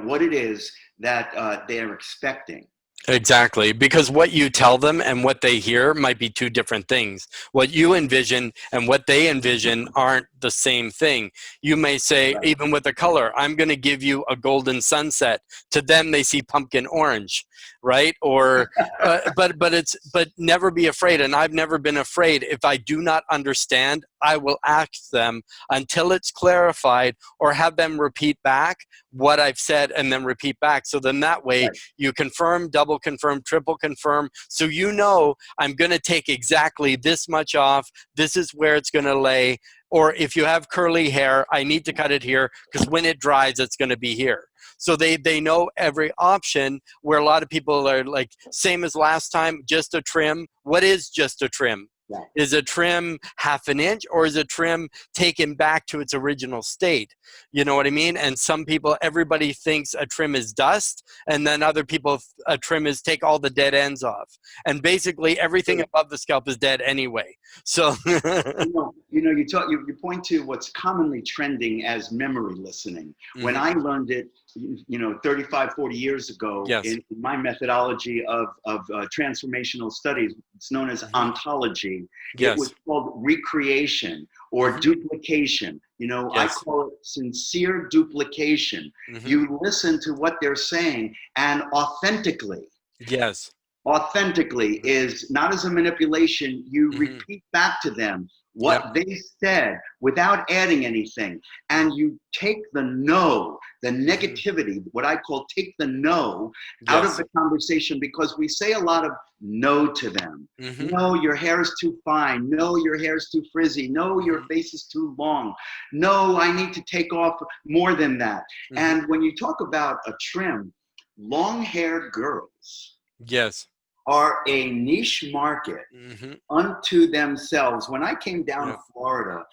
what it is that they are expecting. Exactly, because what you tell them and what they hear might be 2 different things. What you envision and what they envision aren't the same thing. You may say, even with the color, I'm going to give you a golden sunset. To them, they see pumpkin orange, right? Or, but never be afraid. And I've never been afraid. If I do not understand, I will ask them until it's clarified, or have them repeat back what I've said and then repeat back. So then that way you confirm, double confirm, triple confirm. So I'm going to take exactly this much off. This is where it's going to lay. Or if you have curly hair, I need to cut it here because when it dries, it's going to be here. So they know every option, where a lot of people are like, same as last time, just a trim. What is just a trim? Yeah. Is a trim half an inch, or is a trim taken back to its original state? You know what I mean? And everybody thinks a trim is dust, and then other people, a trim is take all the dead ends off. And basically everything above the scalp is dead anyway. So you point to what's commonly trending as memory listening. When I learned it, 35, 40 years ago, in my methodology of transformational studies, it's known as ontology. It was called recreation or duplication. I call it sincere duplication. You listen to what they're saying, and authentically. Authentically is not as a manipulation. You repeat back to them what they said without adding anything. And you take the negativity, what I call take the no out of the conversation, because we say a lot of no to them. No, your hair is too fine. No, your hair is too frizzy. No, your face is too long. No, I need to take off more than that. And when you talk about a trim, long-haired girls are a niche market unto themselves. When I came down to Florida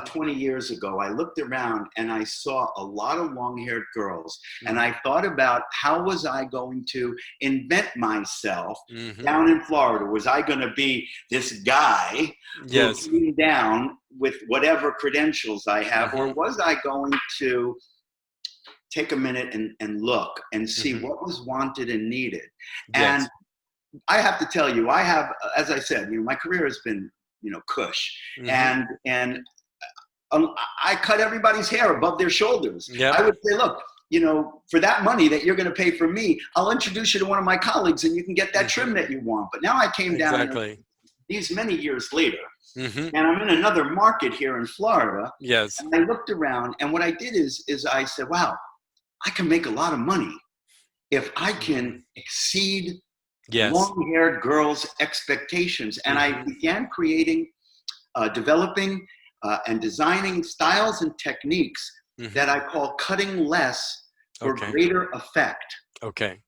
20 years ago, I looked around and I saw a lot of long-haired girls, and I thought about how was I going to invent myself down in Florida? Was I going to be this guy who came down with whatever credentials I have, or was I going to take a minute and look and see what was wanted and needed? And I have to tell you, as I said, my career has been, cush. And I cut everybody's hair above their shoulders. Yep. I would say, look, for that money that you're going to pay for me, I'll introduce you to one of my colleagues and you can get that trim that you want. But now I came down these many years later, and I'm in another market here in Florida. Yes. And I looked around, and what I did is I said, wow, I can make a lot of money if I can exceed long-haired girls' expectations. And I began creating, developing, and designing styles and techniques that I call cutting less for greater effect. Okay.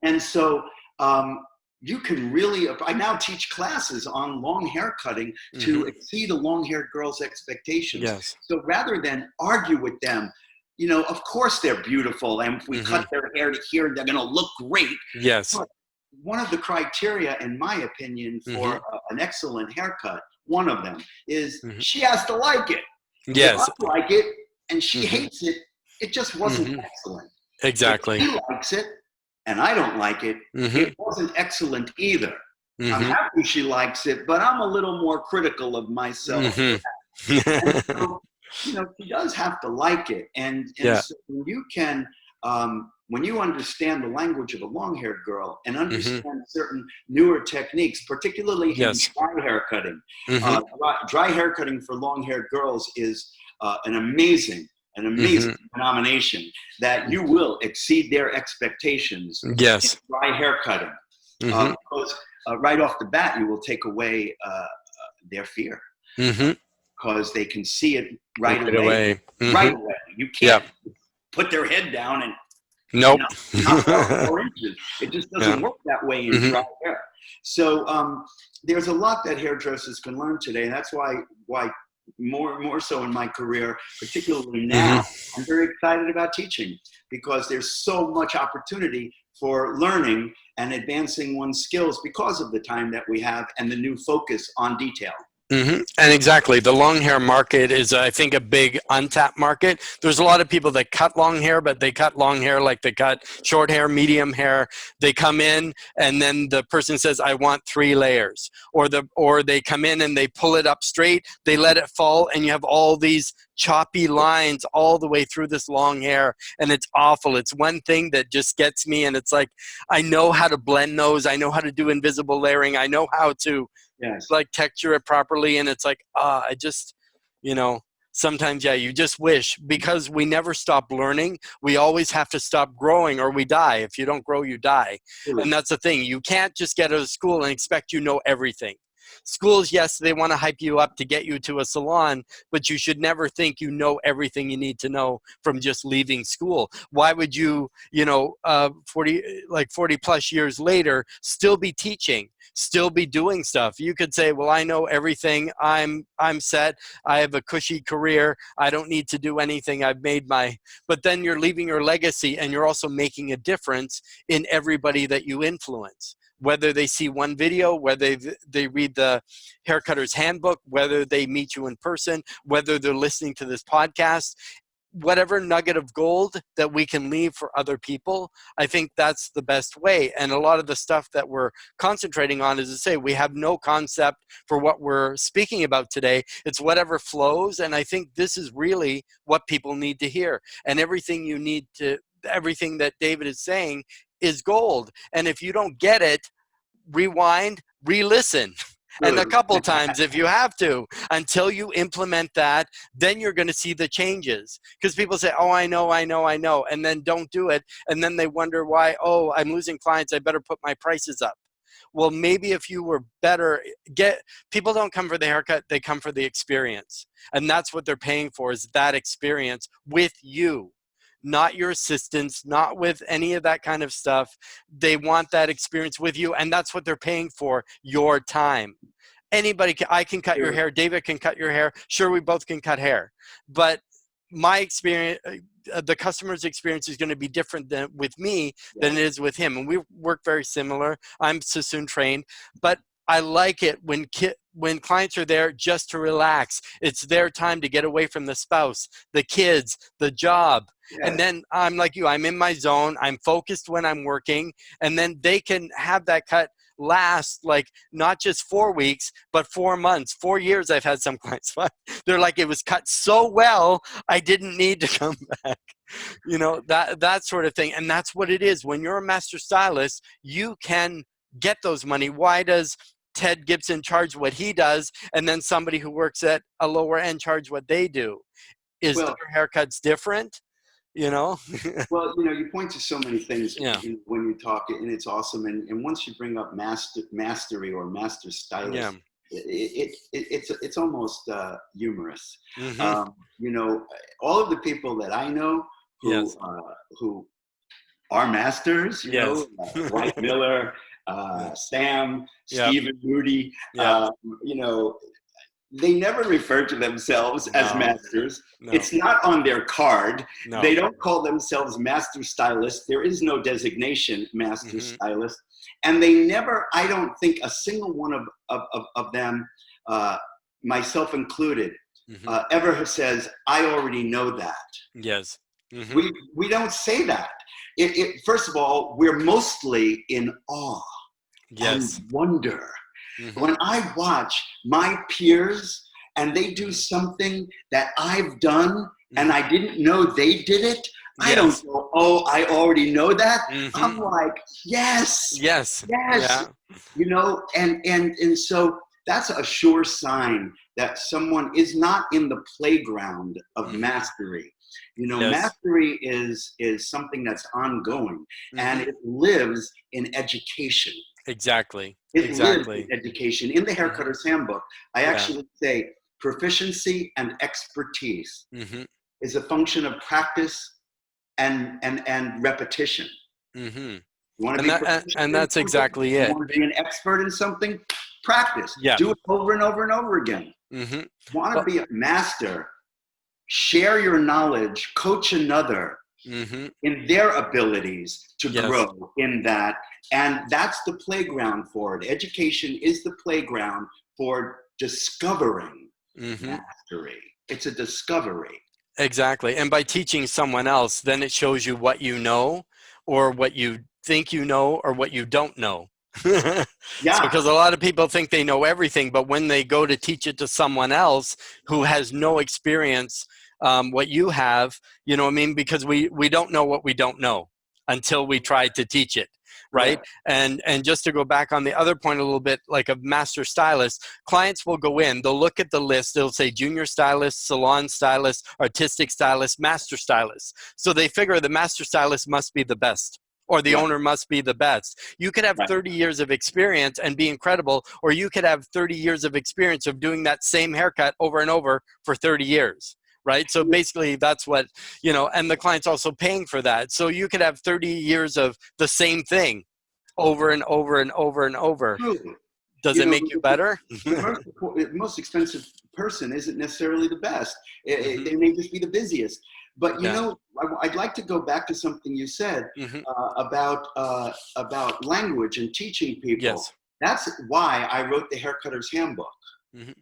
And so you can really, I now teach classes on long hair cutting to exceed a long-haired girl's expectations. Yes. So rather than argue with them, of course they're beautiful, and if we cut their hair to here, they're going to look great. Yes. But one of the criteria, in my opinion, for an excellent haircut, one of them is she has to like it. Yes. If I like it and she hates it, it just wasn't excellent. Exactly. If she likes it and I don't like it, it wasn't excellent either. I'm happy she likes it, but I'm a little more critical of myself. And so, she does have to like it. And so you can, when you understand the language of a long-haired girl and understand certain newer techniques, particularly in dry hair cutting, dry hair cutting for long-haired girls is an amazing phenomenon that you will exceed their expectations. Yes. In dry hair cutting, because right off the bat, you will take away their fear. Because they can see it right away. Right away. You can't put their head down and nope. Not 4 inches. It just doesn't work that way in dry hair. So there's a lot that hairdressers can learn today, and that's why more so in my career, particularly now, I'm very excited about teaching, because there's so much opportunity for learning and advancing one's skills because of the time that we have and the new focus on detail. And exactly, the long hair market is, I think, a big untapped market. There's a lot of people that cut long hair, but they cut long hair like they cut short hair, medium hair. They come in and then the person says, I want 3 layers. Or they come in and they pull it up straight, they let it fall, and you have all these choppy lines all the way through this long hair, and it's awful. It's one thing that just gets me, and it's like, I know how to blend those. I know how to do invisible layering. I know how to like texture it properly, and it's like, I just, sometimes, you just wish, because we never stop learning. We always have to stop growing or we die. If you don't grow, you die. And that's the thing. You can't just get out of school and expect you know everything. Schools, yes, they want to hype you up to get you to a salon, but you should never think you know everything you need to know from just leaving school. Why would you, 40 plus years later, still be teaching, still be doing stuff? You could say, well, I know everything. I'm set. I have a cushy career. I don't need to do anything. I've made but then you're leaving your legacy, and you're also making a difference in everybody that you influence. Whether they see one video, whether they read the Haircutters Handbook, whether they meet you in person, whether they're listening to this podcast, whatever nugget of gold that we can leave for other people, I think that's the best way. And a lot of the stuff that we're concentrating on is to say we have no concept for what we're speaking about today. It's whatever flows. And I think this is really what people need to hear. And everything that David is saying is gold. And if you don't get it, rewind, re-listen. And a couple times if you have to, until you implement that, then you're going to see the changes. Because people say, oh, I know, and then don't do it. And then they wonder why, oh, I'm losing clients, I better put my prices up. Well, maybe if you were better, people don't come for the haircut, they come for the experience. And that's what they're paying for, is that experience with you. Not your assistants, not with any of that kind of stuff. They want that experience with you, and that's what they're paying for, your time. I can cut your hair, David can cut your hair, sure, we both can cut hair. But my experience, the customer's experience is going to be different with me than it is with him. And we work very similar. I'm Sassoon trained, but I like it when clients are there just to relax. It's their time to get away from the spouse, the kids, the job. And then I'm like you, I'm in my zone, I'm focused when I'm working, and then they can have that cut last like not just 4 weeks, but 4 months, 4 years. I've had some clients, they're like, it was cut so well, I didn't need to come back. You know, that sort of thing. And that's what it is. When you're a master stylist, you can get those money. Why does Ted Gibson charge what he does, and then somebody who works at a lower end charge what they do? Is Well, their haircuts different? You know? well, you know, you point to so many things Yeah. when you talk, and it's awesome. And once you bring up mastery or master stylist, Yeah. it's almost humorous. Mm-hmm. You know, all of the people that I know Yes. who are masters, you Yes. know, Dwight Miller, Sam, Yep. Stephen Moody, Yep. you know, they never refer to themselves as No. masters. No. It's not on their card. No. They don't call themselves master stylist. There is no designation master Mm-hmm. stylist. And they never, I don't think a single one of them, myself included, Mm-hmm. ever says, I already know that. Yes. Mm-hmm. We don't say that. First of all, we're mostly in awe Yes. and wonder. Mm-hmm. When I watch my peers and they do something that I've done and I didn't know they did it, I don't go, oh, I already know that. Mm-hmm. I'm like, yes, Yes. yes, Yeah. you know, and so that's a sure sign that someone is not in the playground of Mm-hmm. mastery. You know, Yes. mastery is something that's ongoing, and Mm-hmm. it lives in education. Exactly. It Exactly. lives in education. In the Haircutters Handbook, I Yeah. actually say proficiency and expertise Mm-hmm. is a function of practice and repetition. Mm-hmm. You want to And be that proficient and in that's something? exactly You it. want to be an expert in something? Practice. Yeah. Do it over and over and over again. Mm-hmm. You want to Well, be a master? Share your knowledge. Coach another mm-hmm. in their abilities to Yes. grow in that. And that's the playground for it. Education is the playground for discovering Mm-hmm. mastery. It's a discovery. Exactly. And by teaching someone else, then it shows you what you know, or what you think you know, or what you don't know. So, Yeah, because a lot of people think they know everything, but when they go to teach it to someone else who has no experience, what you have, you know what I mean? Because we don't know what we don't know until we try to teach it, right? And just to go back on the other point a little bit, like a master stylist, clients will go in, they'll look at the list, they'll say junior stylist, salon stylist, artistic stylist, master stylist. So they figure the master stylist must be the best, or the Right. owner must be the best. You could have Right. 30 years of experience and be incredible, or you could have 30 years of experience of doing that same haircut over and over for 30 years, right? So basically that's what, you know, and the client's also paying for that. So you could have 30 years of the same thing over and over and over and over. Truly. Does You it know, make you better? the most expensive person isn't necessarily the best. Mhm. They may just be the busiest. But you Yeah. know, I'd like to go back to something you said Mhm. about language and teaching people. Yes. That's why I wrote the Haircutters Handbook. Mhm.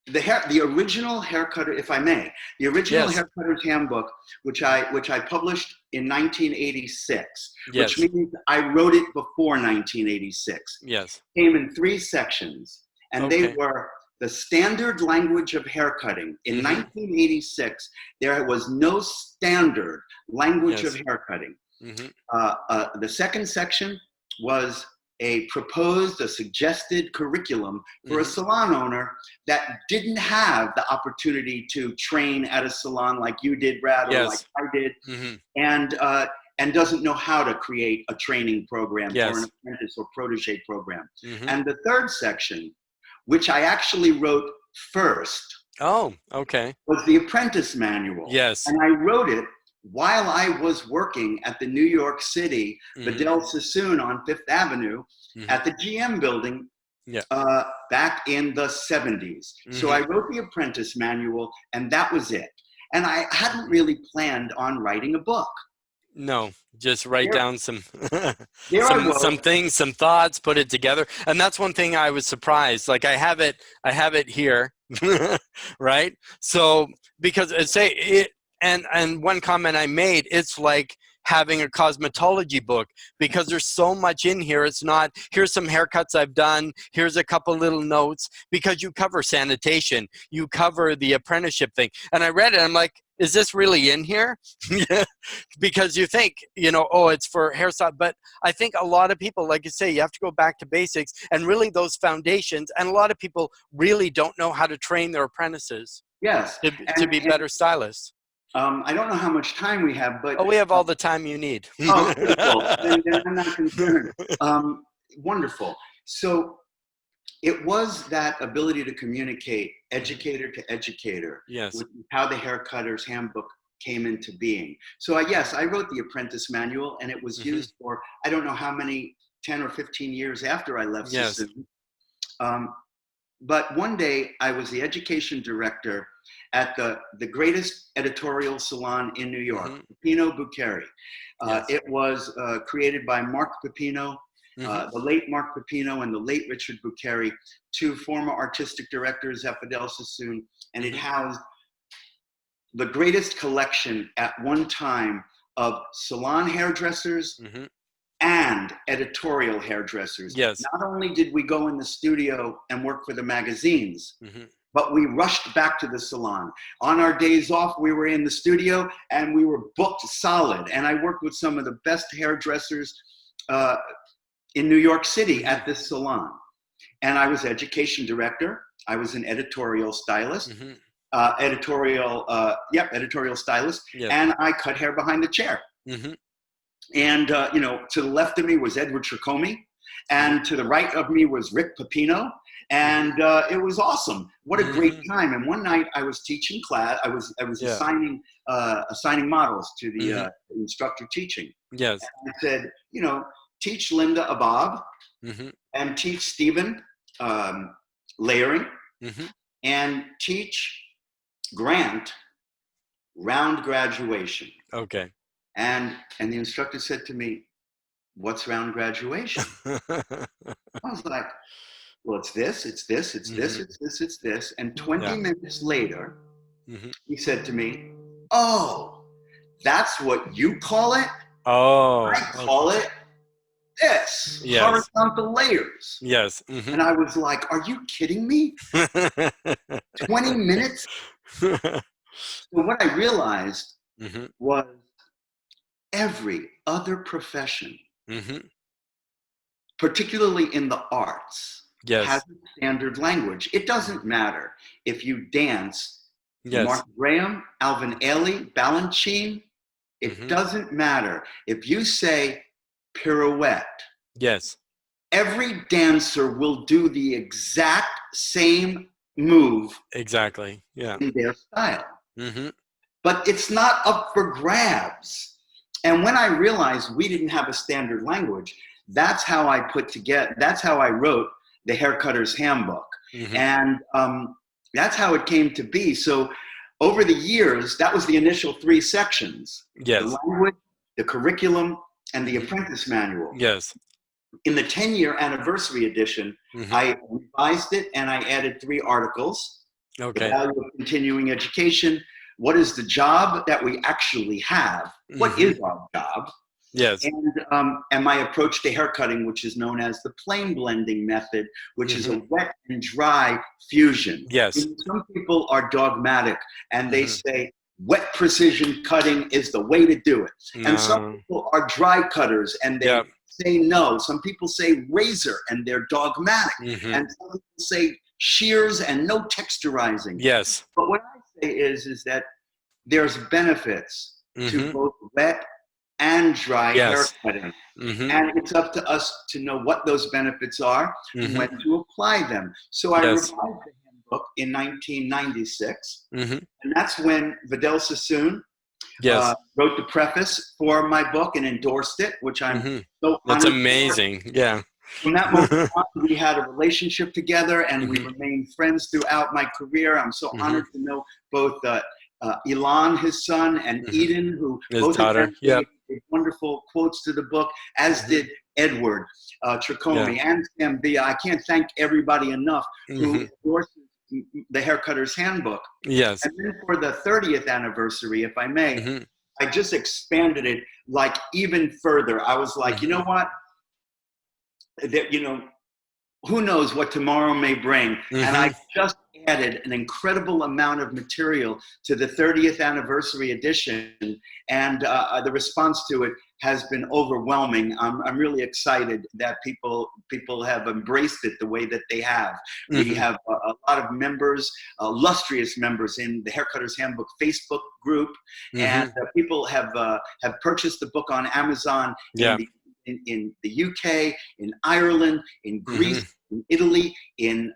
The original Haircutter, if I may, the original Yes. Haircutters Handbook, which I published in 1986, Yes. which means I wrote it before 1986, Yes. came in 3 sections, and Okay. they were the standard language of haircutting. In Mhm. 1986, there was no standard language Yes. of haircutting. Mhm. The second section was a suggested curriculum for a Mhm. salon owner that didn't have the opportunity to train at a salon like you did, Brad, or like Yes. I did, Mhm. and doesn't know how to create a training program or Yes. an apprentice or protege program. Mhm. And the third section, which I actually wrote first, Oh, okay. was the Apprentice Manual. Yes. And I wrote it while I was working at the New York City Mhm. Bedell Sassoon on Fifth Avenue Mhm. at the GM building Yeah. back in the 70s. So Mhm. I wrote the Apprentice Manual, and that was it. And I hadn't really planned on writing a book. No, just write There- down some There I was. some things, some thoughts, put it together. And that's one thing I was surprised. Like I have it here. Right? So because say it, and one comment I made, it's like having a cosmetology book, because there's so much in here. It's not, here's some haircuts I've done, here's a couple little notes, because you cover sanitation, you cover the apprenticeship thing. And I read it, I'm like, is this really in here? Because you think, you know, oh, it's for hairstyle. But I think a lot of people, like you say, you have to go back to basics and really those foundations. And a lot of people really don't know how to train their apprentices Yes. to be better stylists. I don't know how much time we have, but... Oh, we have all the time you need. Oh, beautiful. Then I'm not concerned. Wonderful. So it was that ability to communicate educator to educator, yes, which is how the Haircutters Handbook came into being. So yes, I wrote the Apprentice Manual, and it was used for, I don't know how many, 10 or 15 years after I left Sicily. But one day I was the education director at the greatest editorial salon in New York, Pepino Buccheri. It was created by Mark Pepino, the late Mark Pepino and the late Richard Buccheri, two former artistic directors at Fidel Sassoon, and it housed the greatest collection at one time of salon hairdressers and editorial hairdressers. Yes. Not only did we go in the studio and work for the magazines, but we rushed back to the salon. On our days off, we were in the studio and we were booked solid. And I worked with some of the best hairdressers in New York City at this salon. And I was education director. I was an editorial stylist, editorial stylist. Yes. And I cut hair behind the chair. And, you know, to the left of me was Edward Tricomi, and to the right of me was Rick Pepino. And it was awesome. What a great time. And one night I was teaching class. I was assigning models to the instructor teaching. Yes. And I said, you know, teach Linda a bob and teach Stephen layering and teach Grant round graduation. Okay. And the instructor said to me, "What's round graduation?" I was like, well, it's this, it's this, it's this, it's this, it's this. And 20 minutes later, he said to me, "Oh, that's what you call it? Oh, I call it this, horizontal layers." Yes. And I was like, are you kidding me? 20 minutes? So what I realized was every other profession, particularly in the arts, has a standard language. It doesn't matter if you dance Mark Graham, Alvin Ailey, Balanchine. It doesn't matter if you say pirouette. Yes. Every dancer will do the exact same move. Exactly. Yeah. In their style. But it's not up for grabs. And when I realized we didn't have a standard language, that's how I wrote the Haircutters Handbook. And that's how it came to be. So over the years, that was the initial 3 sections. Yes. The language, the curriculum, and the Apprentice Manual. Yes. In the 10-year anniversary edition, I revised it and I added 3 articles. Okay. The value of continuing education. What is the job that we actually have? What is our job? Yes. And my approach to haircutting, which is known as the plane blending method, which is a wet and dry fusion. Yes. And some people are dogmatic and they say wet precision cutting is the way to do it. No. And some people are dry cutters and they say no. Some people say razor and they're dogmatic. And some people say shears and no texturizing. Yes. But what I say is that there's benefits to both wet and dry haircutting. And it's up to us to know what those benefits are and when to apply them. So I revised the handbook in 1996. And that's when Fidel Sassoon wrote the preface for my book and endorsed it, which I'm so honored. That's amazing. Yeah. From that moment on, we had a relationship together and we remained friends throughout my career. I'm so honored to know both Elon, his son, and Eden, who both gave wonderful quotes to the book, as did Edward Tricomi and Sam Villa. I can't thank everybody enough who endorses the Haircutters Handbook. Yes. And then for the 30th anniversary, if I may, I just expanded it like even further. I was like, you know what? That, you know, who knows what tomorrow may bring. And I just added an incredible amount of material to the 30th anniversary edition. And the response to it has been overwhelming. I'm really excited that people have embraced it the way that they have. We have a lot of members, illustrious members in the Haircutters Handbook Facebook group. And people have purchased the book on Amazon in the UK, in Ireland, in Greece, in Italy, in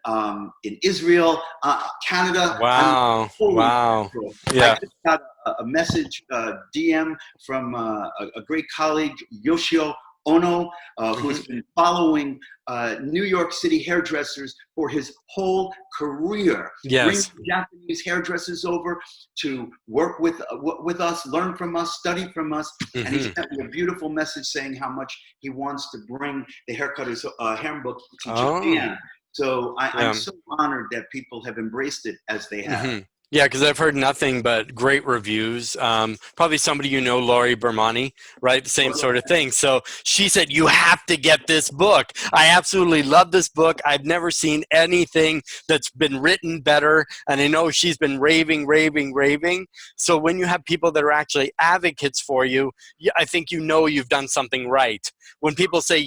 Israel, Canada. Wow. Wow. Yeah. I just got a message, DM from a great colleague, Yoshio Ono, who's been following New York City hairdressers for his whole career. Bringing Japanese hairdressers over to work with us, learn from us, study from us. And he sent me a beautiful message saying how much he wants to bring the Haircutters Handbook to Japan. So I'm so honored that people have embraced it as they have. Yeah, because I've heard nothing but great reviews. Probably somebody you know, Laurie Bermani, right? The same sort of thing. So she said, you have to get this book. I absolutely love this book. I've never seen anything that's been written better. And I know she's been raving. So when you have people that are actually advocates for you, I think you know you've done something right. When people say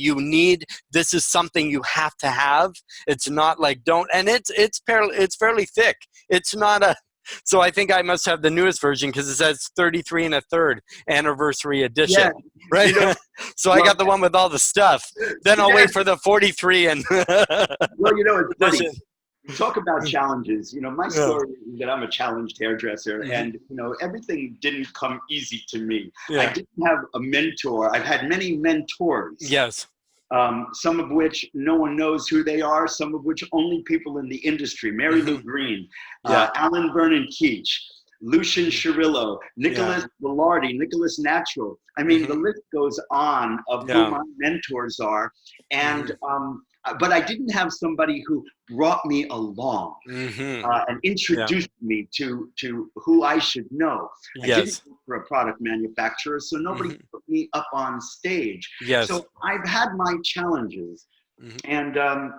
this is something you have to have, it's not like don't, and it's fairly thick. It's not a, so I think I must have the newest version because it says 33 1/3 anniversary edition, right? You know, so I got the one with all the stuff. Then I'll wait for the 43 and. Well, you know, it's funny. Talk about challenges. You know, my story is that I'm a challenged hairdresser, and you know, everything didn't come easy to me. I didn't have a mentor. I've had many mentors. Yes. Some of which no one knows who they are, some of which only people in the industry. Mary Lou Green, Alan Vernon Keach, Lucian Cirillo, Nicholas Velarde, Nicholas Natural. I mean, the list goes on of who my mentors are. And but I didn't have somebody who brought me along and introduced me to who I should know. I didn't work for a product manufacturer, so nobody put me up on stage. So I've had my challenges, and I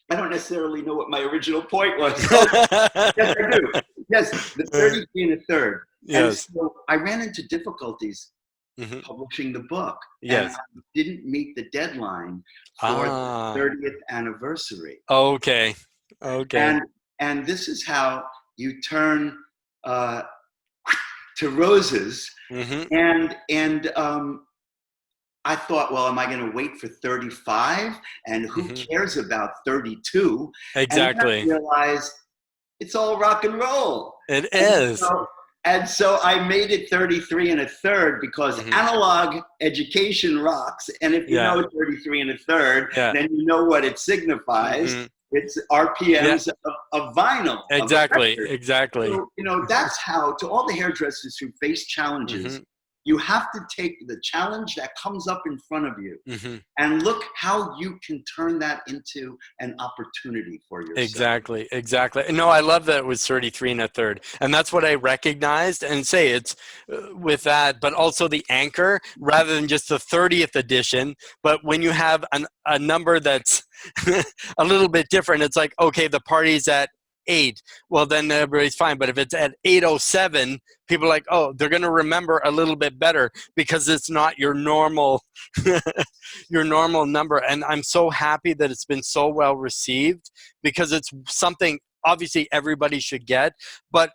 don't necessarily know what my original point was. Yes, I do. Yes, the 33 1/3. And so I ran into difficulties publishing the book. And I didn't meet the deadline for the 30th anniversary. Okay. And this is how you turn to roses. And I thought, well, am I going to wait for 35? And who cares about 32? Exactly. And then I realized it's all rock and roll. It is. And so I made it 33 1/3 because analog education rocks. And if you know 33 1/3, then you know what it signifies. It's RPMs of vinyl. Exactly. So, you know, that's how, to all the hairdressers who face challenges, you have to take the challenge that comes up in front of you and look how you can turn that into an opportunity for yourself. Exactly. No, I love that it was 33 1/3. And that's what I recognized and say it's with that, but also the anchor rather than just the 30th edition. But when you have a number that's a little bit different, it's like, okay, the party's at 8, well then everybody's fine. But if it's at 8:07, people are like, oh, they're going to remember a little bit better because it's not your normal your normal number. And I'm so happy that it's been so well received because it's something obviously everybody should get. But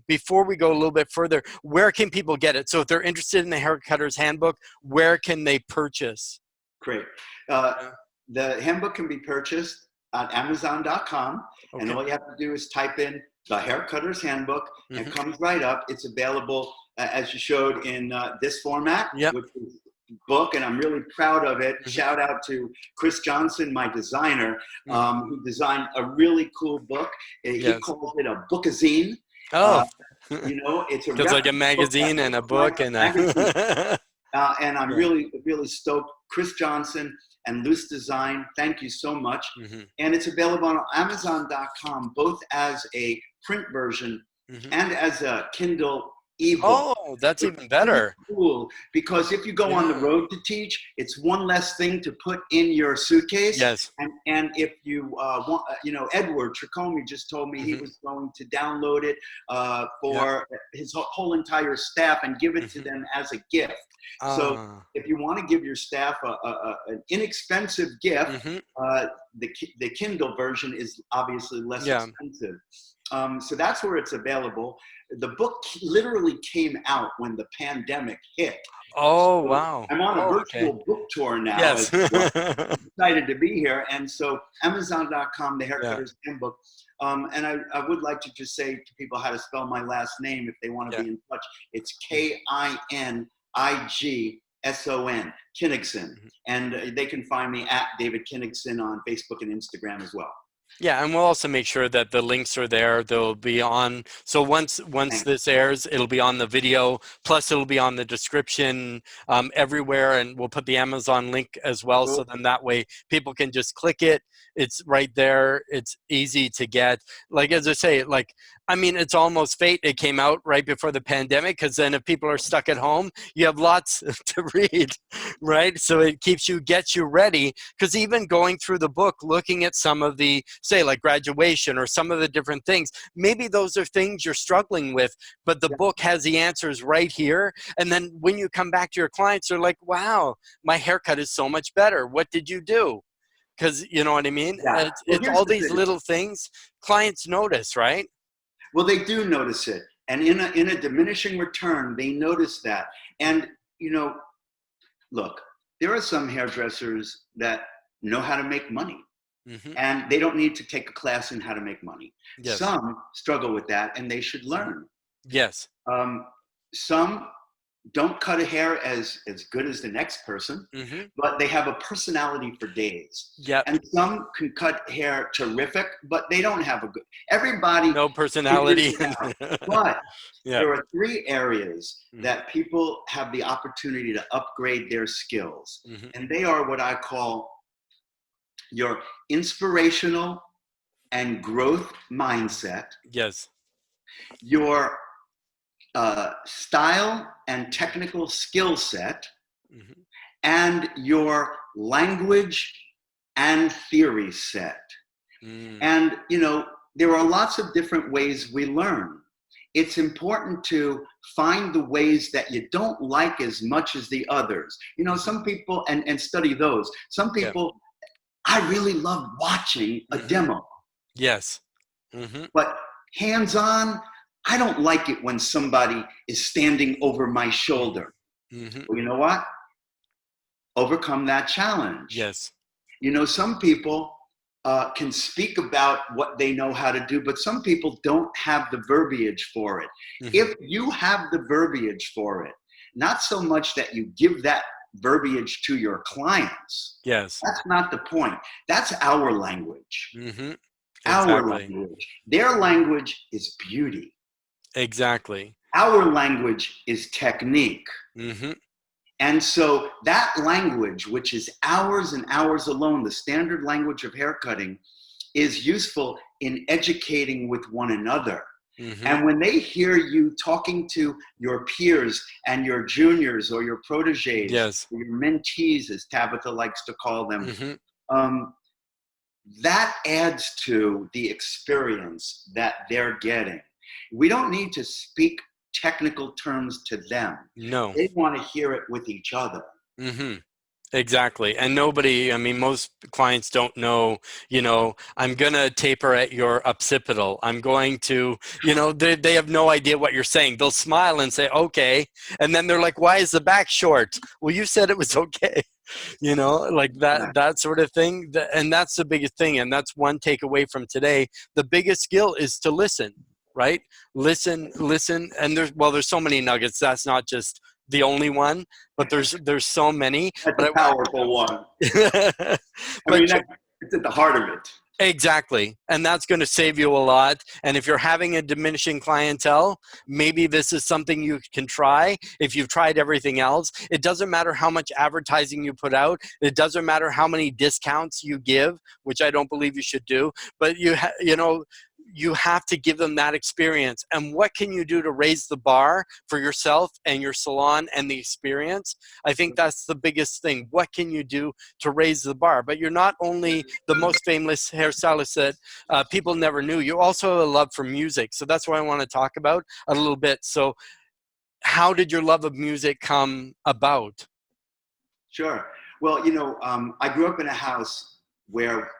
before we go a little bit further, where can people get it? So if they're interested in the Haircutters Handbook, where can they purchase? Great. The handbook can be purchased at Amazon.com, and all you have to do is type in the Haircutters Handbook, and it comes right up. It's available, as you showed, in this format, which is book, and I'm really proud of it. Shout out to Chris Johnson, my designer, who designed a really cool book. He calls it a bookazine. You know, it's like a magazine and a book and a and I'm really stoked. Chris Johnson and Loose Design, thank you so much. And it's available on Amazon.com, both as a print version and as a Kindle ebook. Oh, that's It's even really better. cool because if you go on the Yeah. road to teach, it's one less thing to put in your suitcase. Yes. And if you want, Edward Tricomi just told me he Hmm. was going to download it Yeah. for his whole entire staff and give it to Hmm. them as a gift. So if you want to give your staff an inexpensive gift, Hmm. the Kindle version is obviously less Yeah. expensive. So that's where it's available. The book literally came out when the pandemic hit. Oh, So wow. I'm on a Oh, okay. virtual book tour now as Yes. well. I'm excited to be here. And so Amazon.com, the Yeah. Haircutters Handbook. And I would like to just say to people how to spell my last name if they want to Yeah. be in touch. It's Kinigson, Kinigson. Mhm. And they can find me at David Kinigson on Facebook and Instagram as well. Yeah, and we'll also make sure that the links are there. They'll be on. So once this airs, it'll be on the video. Plus, it'll be on the description everywhere, and we'll put the Amazon link as well. So then that way people can just click it. It's right there. It's easy to get. Like as I say, like I mean, it's almost fate. It came out right before the pandemic, because then if people are stuck at home, you have lots to read, right? So it gets you ready. Because even going through the book, looking at some of the, say, like graduation or some of the different things, maybe those are things you're struggling with, but the book has the answers right here. And then when you come back to your clients, they're like, wow, my haircut is so much better. What did you do? Because you know what I mean? Yeah. Well, It's here's all the these thing. little things clients notice, right? Well, they do notice it. And in a diminishing return, they notice that. And, look, there are some hairdressers that know how to make money. Mm-hmm. And they don't need to take a class in how to make money. Yes. Some struggle with that and they should learn. Yes. Some don't cut a hair as good as the next person, Mm-hmm. but they have a personality for days. Yep. And some can cut hair terrific, but they don't have a good, everybody. No personality. But Yeah. there are three areas that people have the opportunity to upgrade their skills. Mm-hmm. And they are what I call your inspirational and growth mindset. Yes. Your style and technical skill set, Mm-hmm. and your language and theory set. And, there are lots of different ways we learn. It's important to find the ways that you don't like as much as the others. Some people, and study those. Some people, I really love watching a demo. Yes. Mm-hmm. But hands-on, I don't like it when somebody is standing over my shoulder. Mm-hmm. Well, you know what? Overcome that challenge. Yes. Some people can speak about what they know how to do, but some people don't have the verbiage for it. Mm-hmm. If you have the verbiage for it, not so much that you give that verbiage to your clients. Yes. That's not the point. That's our language. Mm-hmm. Our Exactly. language. Their language is beauty. Exactly. Our language is technique. Mm-hmm. And so that language, which is ours and ours alone, the standard language of haircutting, is useful in educating with one another. Mm-hmm. And when they hear you talking to your peers and your juniors or your proteges, or your mentees, as Tabitha likes to call them, that adds to the experience that they're getting. We don't need to speak technical terms to them. No. They want to hear it with each other. Mm-hmm. Exactly. And most clients don't know, I'm going to taper at your occipital. I'm going to, they have no idea what you're saying. They'll smile and say, okay. And then they're like, why is the back short? Well, you said it was okay. Like that sort of thing. And that's the biggest thing. And that's one takeaway from today. The biggest skill is to listen, right? Listen. And there's so many nuggets. That's not just the only one, but there's so many. That's a powerful one. It's at the heart of it. Exactly. And that's going to save you a lot. And if you're having a diminishing clientele, maybe this is something you can try. If you've tried everything else, it doesn't matter how much advertising you put out. It doesn't matter how many discounts you give, which I don't believe you should do. But you have to give them that experience. And what can you do to raise the bar for yourself and your salon and the experience? I think that's the biggest thing. What can you do to raise the bar? But you're not only the most famous hairstylist that people never knew, you also have a love for music. So that's what I want to talk about a little bit. So how did your love of music come about? Sure. Well, I grew up in a house where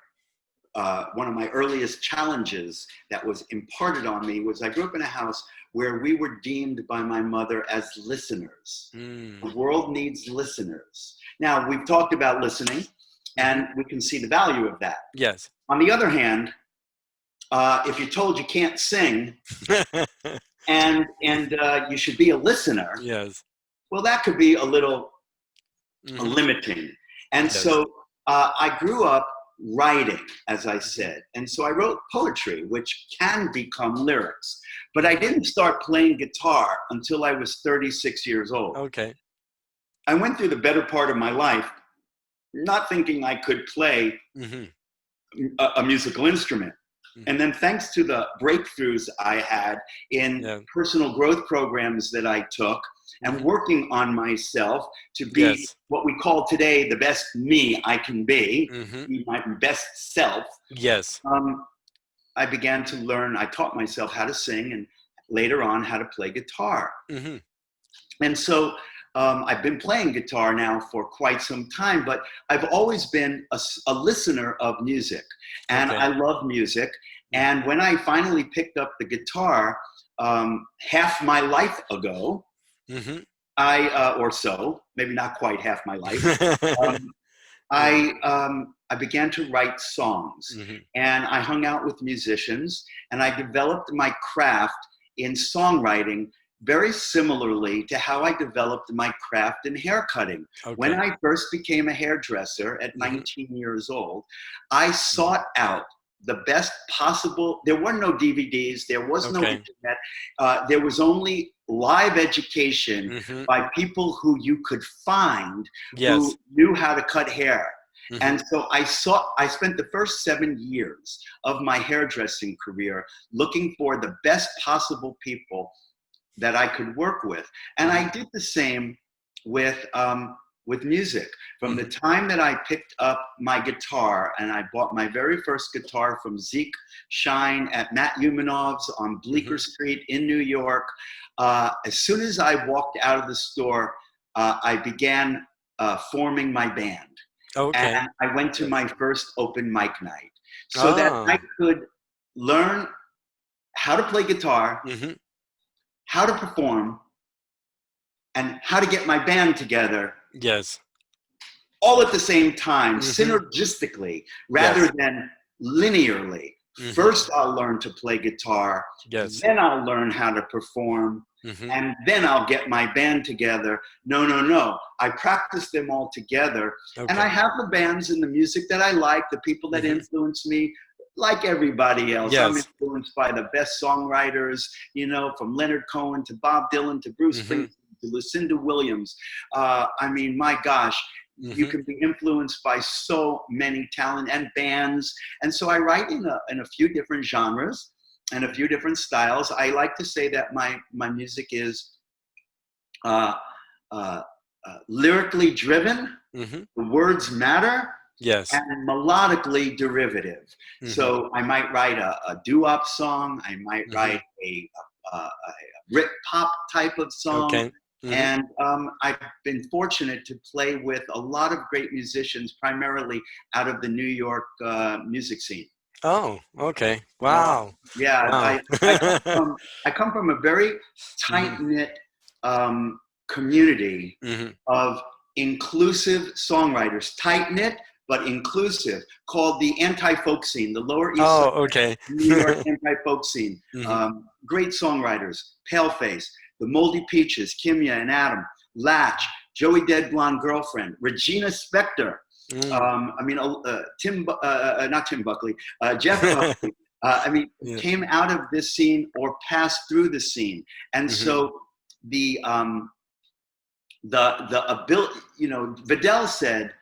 one of my earliest challenges that was imparted on me was I grew up in a house where we were deemed by my mother as listeners. The world needs listeners. Now, we've talked about listening, and we can see the value of that. Yes. On the other hand, if you're told you can't sing and you should be a listener, yes, well, that could be a little limiting. And yes. so I grew up writing, as I said. And so I wrote poetry, which can become lyrics. But I didn't start playing guitar until I was 36 years old. Okay. I went through the better part of my life not thinking I could play a musical instrument. And then thanks to the breakthroughs I had in personal growth programs that I took and working on myself to be what we call today the best me I can be my best self. Yes. I began to learn, I taught myself how to sing and later on how to play guitar. And so I've been playing guitar now for quite some time, but I've always been a listener of music, and I love music. And when I finally picked up the guitar half my life ago, or so, maybe not quite half my life, I began to write songs, and I hung out with musicians, and I developed my craft in songwriting very similarly to how I developed my craft in haircutting. When I first became a hairdresser at 19 years old, I sought out the best possible, there were no DVDs, there was no internet, there was only live education by people who you could find who knew how to cut hair. And so I spent the first 7 years of my hairdressing career looking for the best possible people that I could work with. And I did the same with music. From the time that I picked up my guitar and I bought my very first guitar from Zeke Shine at Matt Umanov's on Bleecker Street in New York, as soon as I walked out of the store, I began forming my band. And I went to my first open mic night so that I could learn how to play guitar, how to perform, and how to get my band together. Yes. All at the same time, synergistically, rather than linearly. First, I'll learn to play guitar. Then I'll learn how to perform. And then I'll get my band together. No. I practice them all together. And I have the bands and the music that I like, the people that influence me. Like everybody else, I'm influenced by the best songwriters, from Leonard Cohen to Bob Dylan to Bruce Springsteen to Lucinda Williams. I mean, my gosh, you can be influenced by so many talent and bands. And so I write in a few different genres and a few different styles. I like to say that my music is lyrically driven. The words matter. And melodically derivative. So I might write a doo-wop song. I might write a Brit pop type of song. And I've been fortunate to play with a lot of great musicians, primarily out of the New York music scene. Oh, okay. Wow. Wow. I come from a very tight-knit community of inclusive songwriters, tight-knit, but inclusive, called the anti-folk scene, the Lower East Side New York anti-folk scene. Great songwriters, Paleface, the Moldy Peaches, Kimya and Adam, Latch, Joey Dead Blonde Girlfriend, Regina Spektor, not Tim Buckley, Jeff Buckley. Came out of this scene or passed through the scene. And so the ability, Vidal said,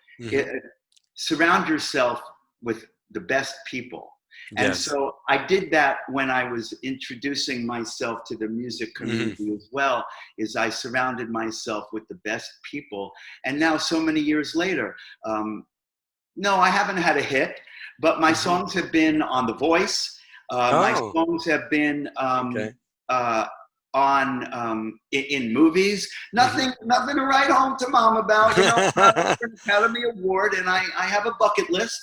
surround yourself with the best people. And Yes. so I did that when I was introducing myself to the music community as well, is I surrounded myself with the best people. And now so many years later, no, I haven't had a hit, but my songs have been on The Voice. My Oh, songs have been okay. in movies. Nothing to write home to mom about. You know, I'm up for an Academy Award, and I have a bucket list.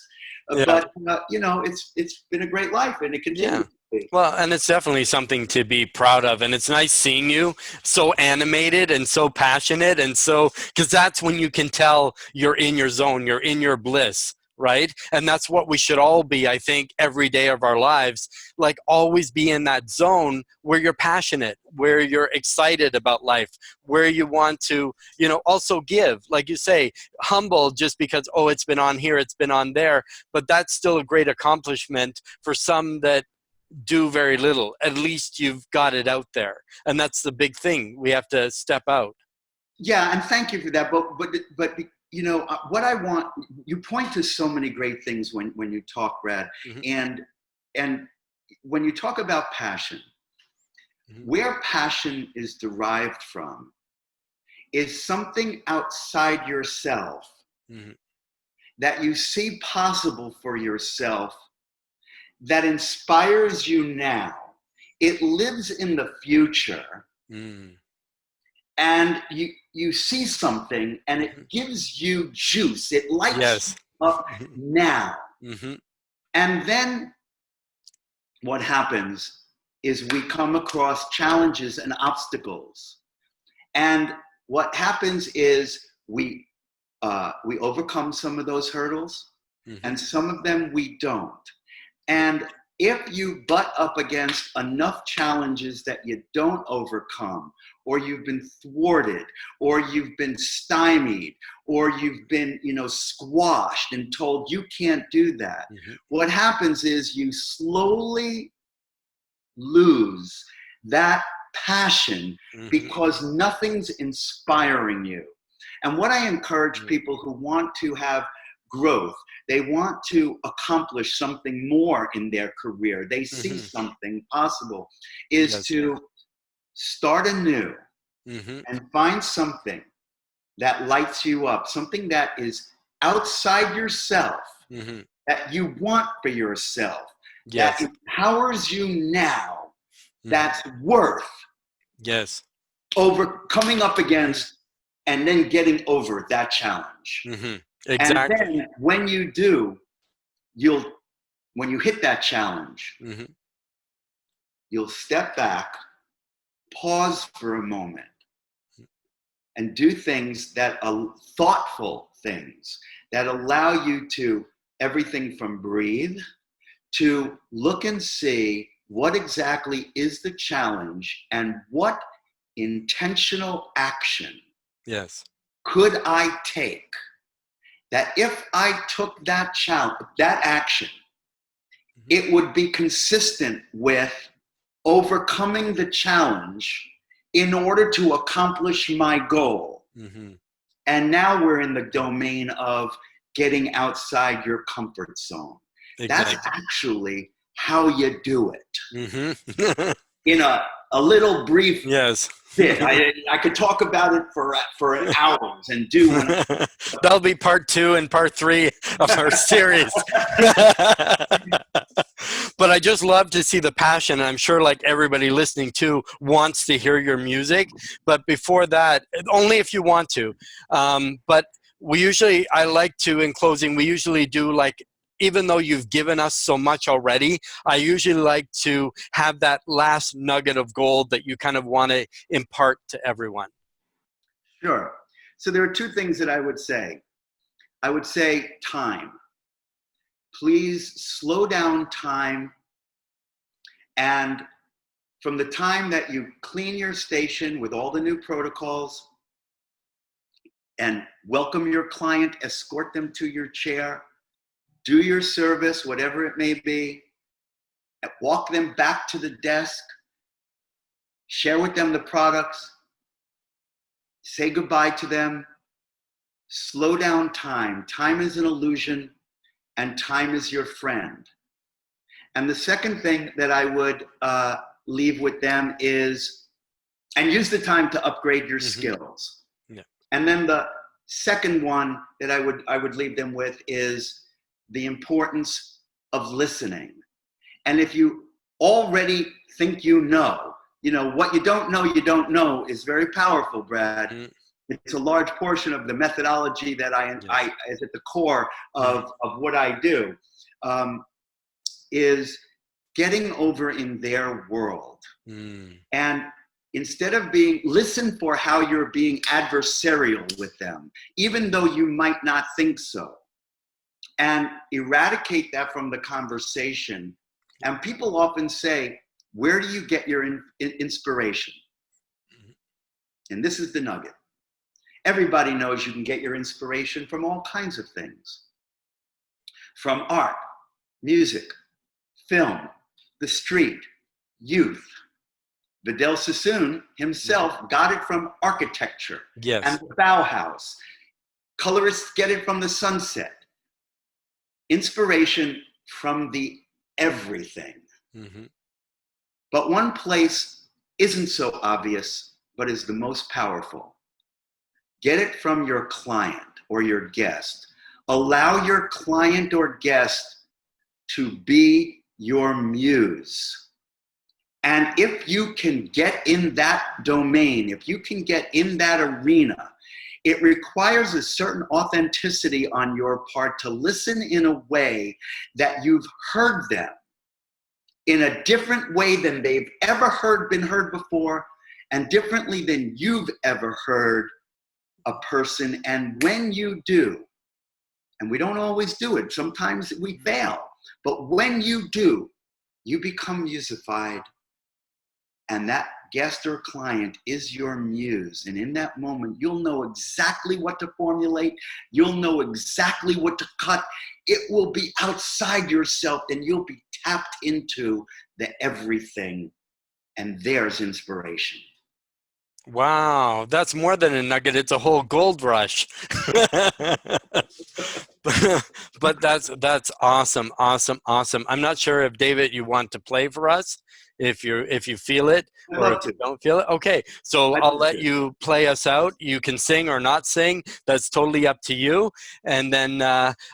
Yeah. But you know, it's been a great life, and it continues Yeah. to be. Well, and it's definitely something to be proud of. And it's nice seeing you so animated and so passionate. And so, because that's when you can tell you're in your zone, you're in your bliss, right? And that's what we should all be, I think, every day of our lives. Like, always be in that zone where you're passionate, where you're excited about life, where you want to, you know, also give. Like you say, humble just because, oh, it's been on here, it's been on there. But that's still a great accomplishment for some that do very little. At least you've got it out there, and that's the big thing. We have to step out. Yeah, and thank you for that. But you know what I want. You point to so many great things when you talk, Brad, and when you talk about passion, where passion is derived from is something outside yourself that you see possible for yourself, that inspires you now. It lives in the future, and you see something and it gives you juice. It lights you up now. And then what happens is we come across challenges and obstacles. And what happens is we overcome some of those hurdles, and some of them we don't. And if you butt up against enough challenges that you don't overcome, or you've been thwarted, or you've been stymied, or you've been, you know, squashed and told you can't do that, what happens is you slowly lose that passion because nothing's inspiring you. And what I encourage people who want to have growth, they want to accomplish something more in their career, they see something possible, is to start anew and find something that lights you up, something that is outside yourself, that you want for yourself, that empowers you now, that's worth coming up against and then getting over that challenge. And then when you do, when you hit that challenge, you'll step back, pause for a moment, and do things that are thoughtful things that allow you to everything from breathe to look and see what exactly is the challenge and what intentional action could I take, that if I took that challenge, that action, it would be consistent with overcoming the challenge in order to accomplish my goal. And now we're in the domain of getting outside your comfort zone. That's actually how you do it. In a little brief bit. I could talk about it for hours and do one. That'll be part 2 and part 3 of our series. But I just love to see the passion. I'm sure like everybody listening too wants to hear your music. But before that, only if you want to. But I like to, in closing, we usually do like, even though you've given us so much already, I usually like to have that last nugget of gold that you kind of want to impart to everyone. Sure. So there are 2 things that I would say. I would say time. Please slow down time. And from the time that you clean your station with all the new protocols and welcome your client, escort them to your chair, do your service, whatever it may be, walk them back to the desk, share with them the products, say goodbye to them, slow down time. Time is an illusion, and time is your friend. And the second thing that I would leave with them is, and use the time to upgrade your skills. Yeah. And then the second one that I would leave them with is the importance of listening. And if you already think you know what you don't know is very powerful, Brad. It's a large portion of the methodology that I is at the core of what I do, is getting over in their world. And instead of listen for how you're being adversarial with them, even though you might not think so, and eradicate that from the conversation. And people often say, where do you get your inspiration? And this is the nugget. Everybody knows you can get your inspiration from all kinds of things. From art, music, film, the street, youth. Vidal Sassoon himself got it from architecture and the Bauhaus. Colorists get it from the sunset. Inspiration from the everything. But one place isn't so obvious, but is the most powerful. Get it from your client or your guest. Allow your client or guest to be your muse. And if you can get in that domain, if you can get in that arena, it requires a certain authenticity on your part to listen in a way that you've heard them in a different way than they've ever been heard before, and differently than you've ever heard a person. And when you do, and we don't always do it, sometimes we fail, but when you do, you become musified, and that guest or client is your muse. And in that moment, you'll know exactly what to formulate. You'll know exactly what to cut. It will be outside yourself, and you'll be tapped into the everything, and there's inspiration. Wow, that's more than a nugget. It's a whole gold rush. But that's awesome, awesome, awesome. I'm not sure if David, you want to play for us, if you feel it, or if you don't feel it. Okay, so I'll let you play us out. You can sing or not sing. That's totally up to you. And then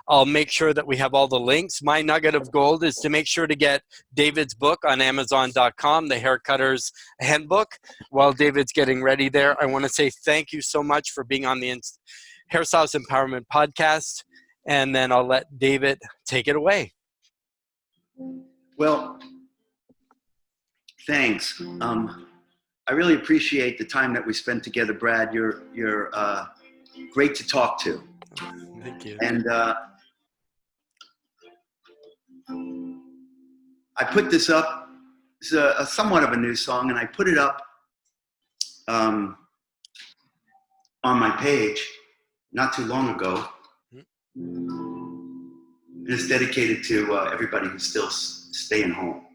I'll make sure that we have all the links. My nugget of gold is to make sure to get David's book on Amazon.com, the Haircutters Handbook. While David's getting ready there, I want to say thank you so much for being on the Hairstylist Empowerment Podcast. And then I'll let David take it away. Well, thanks. I really appreciate the time that we spent together, Brad. You're great to talk to. Thank you. And I put this up. It's a somewhat of a new song, and I put it up on my page not too long ago. And it's dedicated to everybody who's still staying home.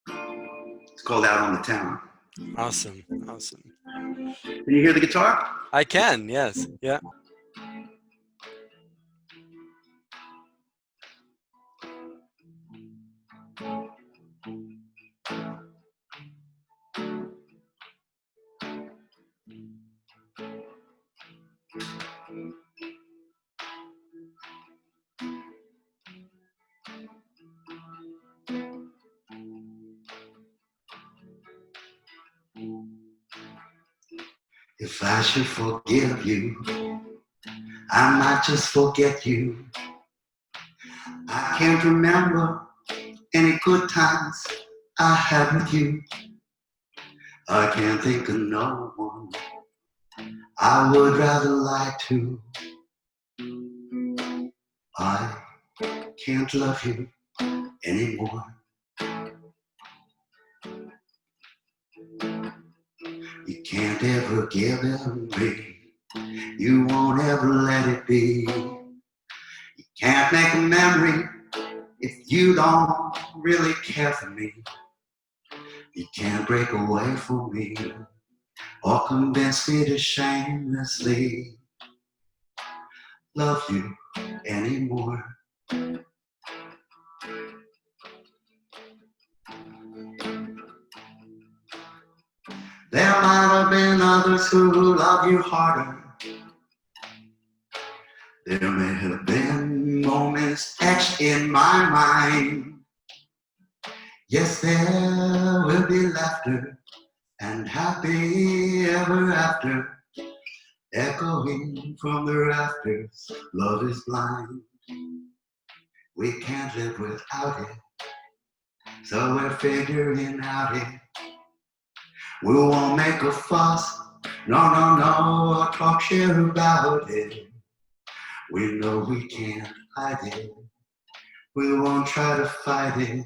It's called Out on the Town. Awesome, awesome. Can you hear the guitar? I can, yes, yeah. If I should forgive you, I might just forget you. I can't remember any good times I had with you. I can't think of no one I would rather lie to. I can't love you anymore. You can't ever give it away. You won't ever let it be. You can't make a memory if you don't really care for me. You can't break away from me or convince me to shamelessly love you anymore. There might have been others who love you harder. There may have been moments etched in my mind. Yes, there will be laughter and happy ever after, echoing from the rafters. Love is blind. We can't live without it, so we're figuring out it. We won't make a fuss, no, no, no, or talk shit about it. We know we can't hide it. We won't try to fight it.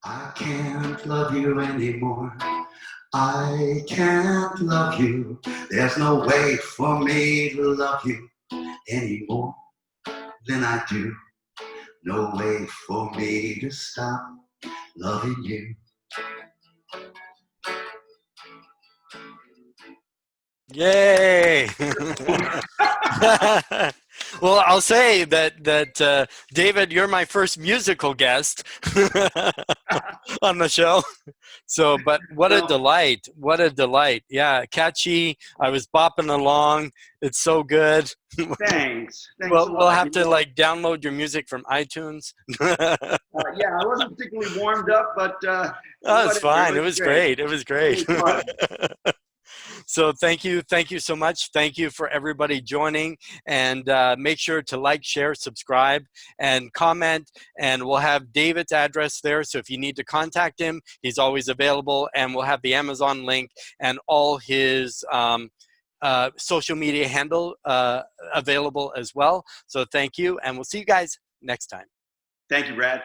I can't love you anymore. I can't love you. There's no way for me to love you any more than I do. No way for me to stop loving you. Yay! Well, I'll say that David, you're my first musical guest on the show. So, but what a delight! What a delight! Yeah, catchy. I was bopping along. It's so good. Thanks. Well, we'll have to like download your music from iTunes. Yeah, I wasn't particularly warmed up, but oh, it's fine. It was great. It was great. So thank you so much. Thank you for everybody joining, and make sure to like, share, subscribe, and comment, and we'll have David's address there, so if you need to contact him, he's always available, and we'll have the Amazon link and all his social media handle available as well. So thank you, and we'll see you guys next time. Thank you, Brad.